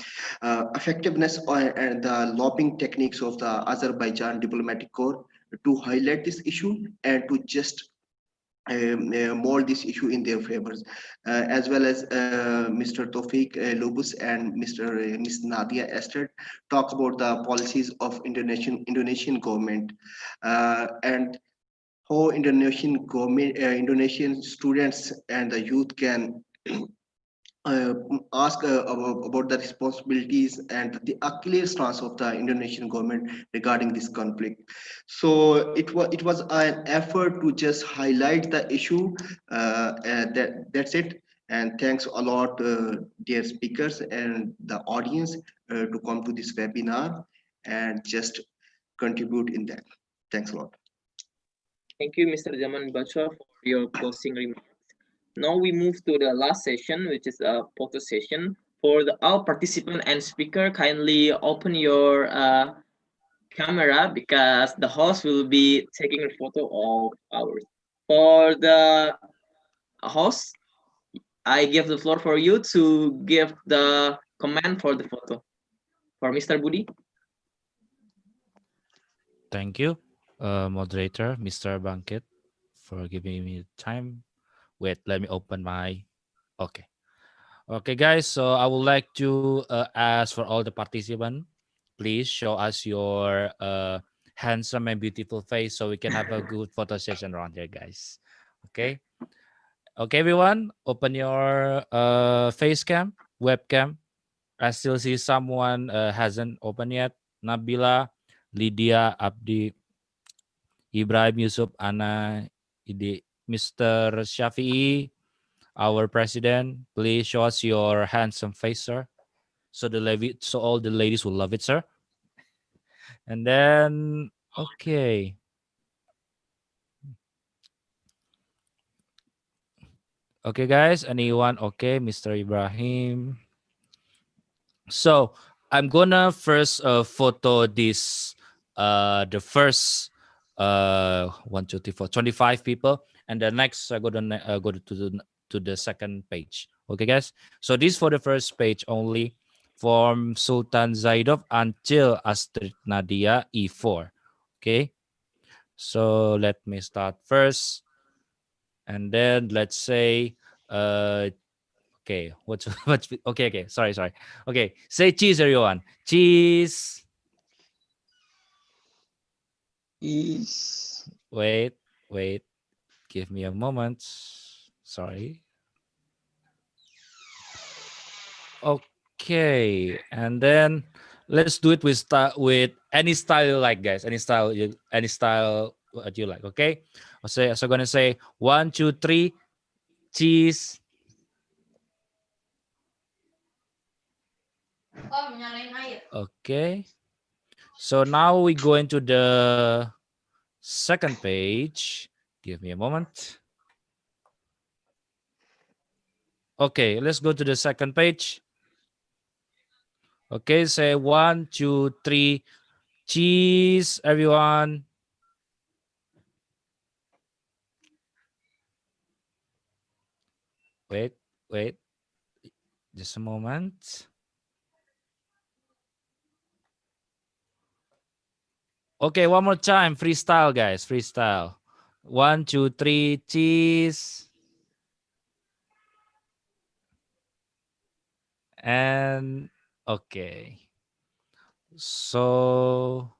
effectiveness and the lobbying techniques of the Azerbaijan diplomatic corps to highlight this issue and to just mold this issue in their favors, as well as Mr. Taufiq, Lubis, and Miss Nadya Astrid talk about the policies of Indonesian government, and how Indonesian students and the youth can uh, ask about the responsibilities and the clear stance of the Indonesian government regarding this conflict. So it was an effort to just highlight the issue. That's it. And thanks a lot, dear speakers and the audience, to come to this webinar and just contribute in that. Thanks a lot. Thank you, Mr. Zaman Bajwa, for your closing remarks. Now we move to the last session, which is a photo session. For all participant and speaker, kindly open your camera, because the host will be taking a photo of ours. For the host, I give the floor for you to give the command for the photo. For Mr. Budi. Thank you, moderator, Mr. Bangkit, for giving me time. Wait, let me open my. Okay. Okay, guys. So I would like to ask for all the participants, please show us your handsome and beautiful face so we can have a good photo session around here, guys. Okay. Okay, everyone, open your face cam, webcam. I still see someone hasn't opened yet. Nabila, Lydia, Abdi, Ibrahim, Yusuf, Anna, Mr. Syafii, our president. Please show us your handsome face, sir. So all the ladies will love it, sir. And then, okay. Okay, guys. Anyone? Okay, Mr. Ibrahim. So I'm gonna first photo this the first 1, 2, 3, 4, 25 people, and the next I go to the second page. Okay, guys. So this for the first page only, from Sultan Zahidov until Astrid Nadya E4. Okay. So let me start first, and then let's say okay, what's okay, sorry. Okay, say cheese, everyone. Cheese. Is Wait. Give me a moment. Sorry. Okay, and then let's do it with any style you like, guys. Any style what you like. Okay. So I'm gonna say 1, 2, 3, cheese. Okay. So now we go into the second page. Give me a moment. Okay, let's go to the second page. Okay, say 1, 2, 3, cheese, everyone. Wait, just a moment. Okay, one more time. Freestyle, guys. Freestyle. 1, 2, 3, cheese. And okay. So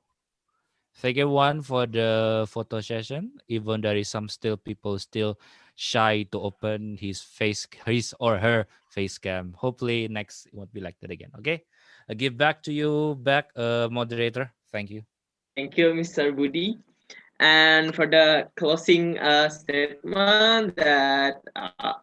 thank everyone for the photo session. Even there is some still people still shy to open his or her face cam. Hopefully next it won't be like that again. Okay. I give back to you, moderator. Thank you. Thank you, Mr. Budi. And for the closing statement, that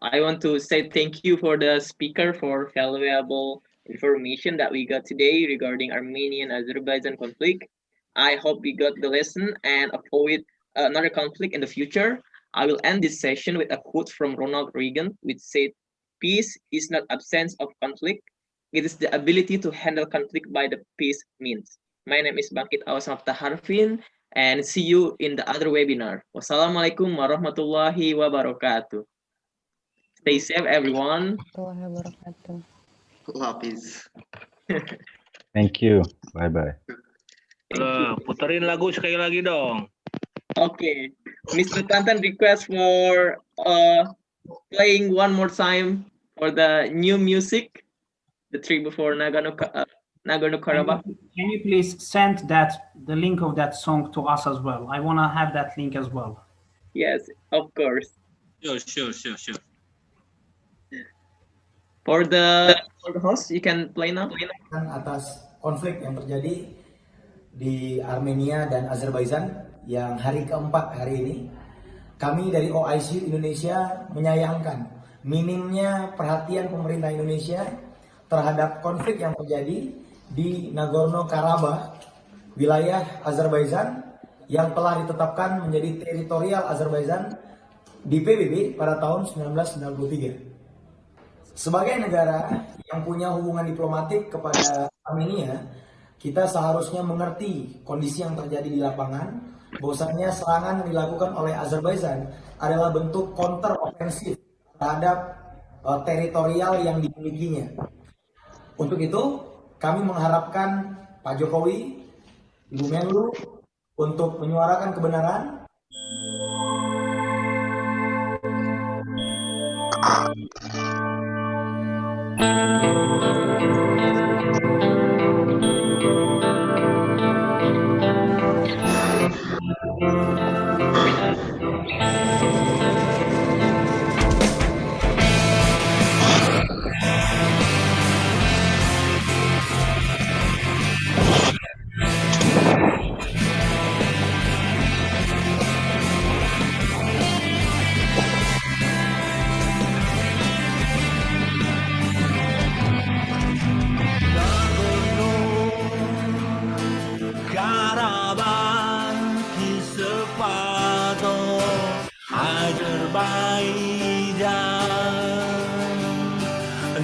I want to say thank you for the speaker for valuable information that we got today regarding Armenian Azerbaijan conflict. I hope we got the lesson and avoid another conflict in the future. I will end this session with a quote from Ronald Reagan, which said, "Peace is not absence of conflict; it is the ability to handle conflict by the peace means." My name is Bangkit Ausamapta Harvin, and see you in the other webinar. Wassalamualaikum warahmatullahi wabarakatuh. Stay safe, everyone. Lobbyist. Thank you. Bye-bye. Puterin lagu sekali lagi dong. Okay, Mr. Tantan request for playing one more time for the new music, the trip before Nagorno-Karabakh. Can you please send the link of that song to us as well? I want to have that link as well. Yes, of course. Sure. For the host, you can play now. Atas konflik yang terjadi di Armenia dan Azerbaijan yang hari keempat hari ini, kami dari OIC Indonesia menyayangkan minimnya perhatian pemerintah Indonesia terhadap konflik yang terjadi di Nagorno-Karabakh, wilayah Azerbaijan yang telah ditetapkan menjadi teritorial Azerbaijan di PBB pada tahun 1993. Sebagai negara yang punya hubungan diplomatik kepada Armenia, kita seharusnya mengerti kondisi yang terjadi di lapangan, bahwasanya serangan yang dilakukan oleh Azerbaijan adalah bentuk counter ofensif terhadap teritorial yang dimilikinya. Untuk itu, kami mengharapkan Pak Jokowi, Ibu Menlu untuk menyuarakan kebenaran.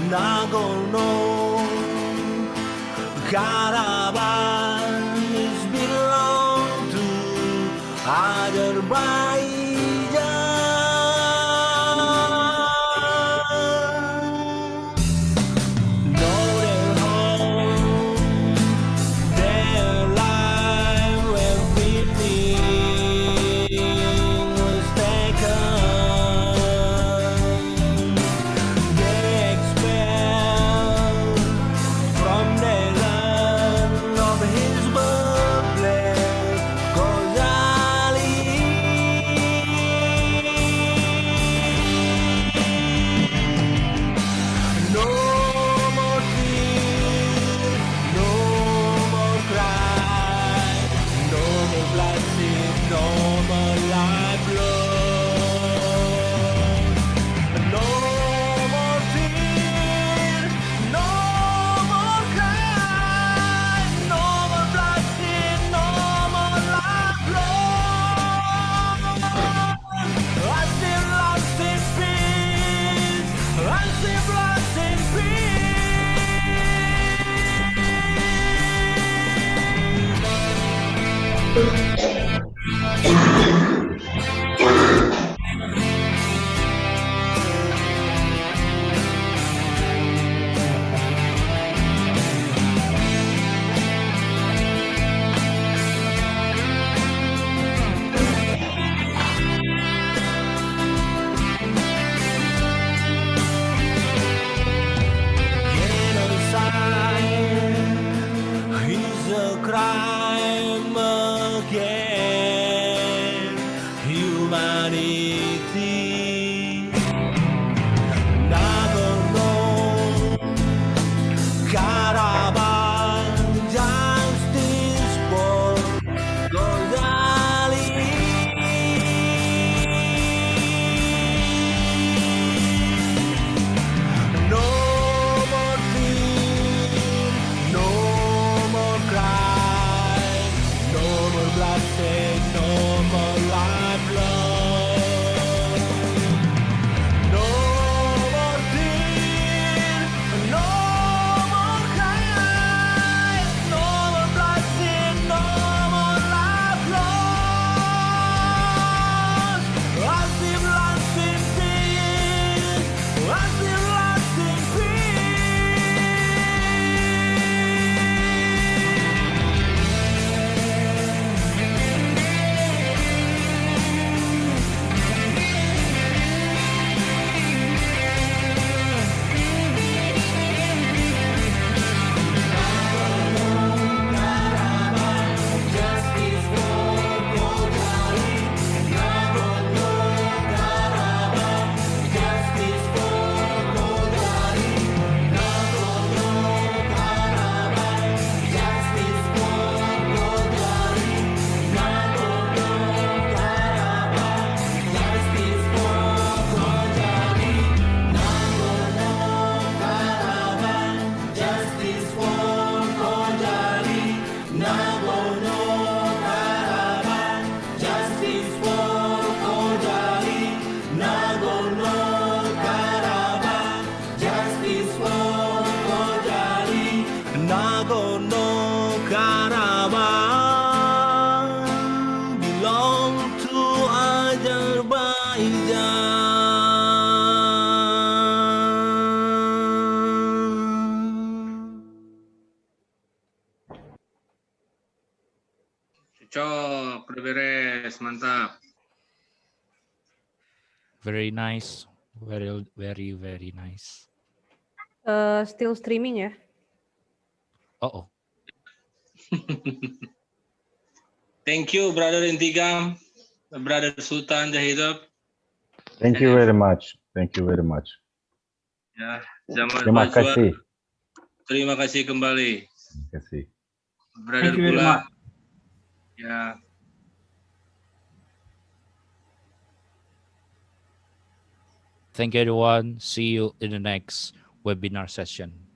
Nagorno-Karabakh is belong to Azerbaijan. Know their home, their life when everything was taken. They expelled from their land of his birthplace, Ghazali. No more tears, no more cry, no more bloodshed, no more life lost. No more tears, no more cry, no more bloodshed, no more life lost. I still lost in peace, I still lost in Genocide is a crime against humanity. Nagorno-Karabakh, justice for Ghazali. Cocok, udah beres, mantap. Very nice. Very nice. Still streaming ya? Oh. Thank you, Brother Intigam, Brother Sultan Zahidov. Thank you very much. Thank you very much. Ya, Zaman Terima Bajwa. kasih. Terima kasih kembali. Terima kasih. Brother Thank you very Gula. much. Ya. Thank you everyone. See you in the next webinar session.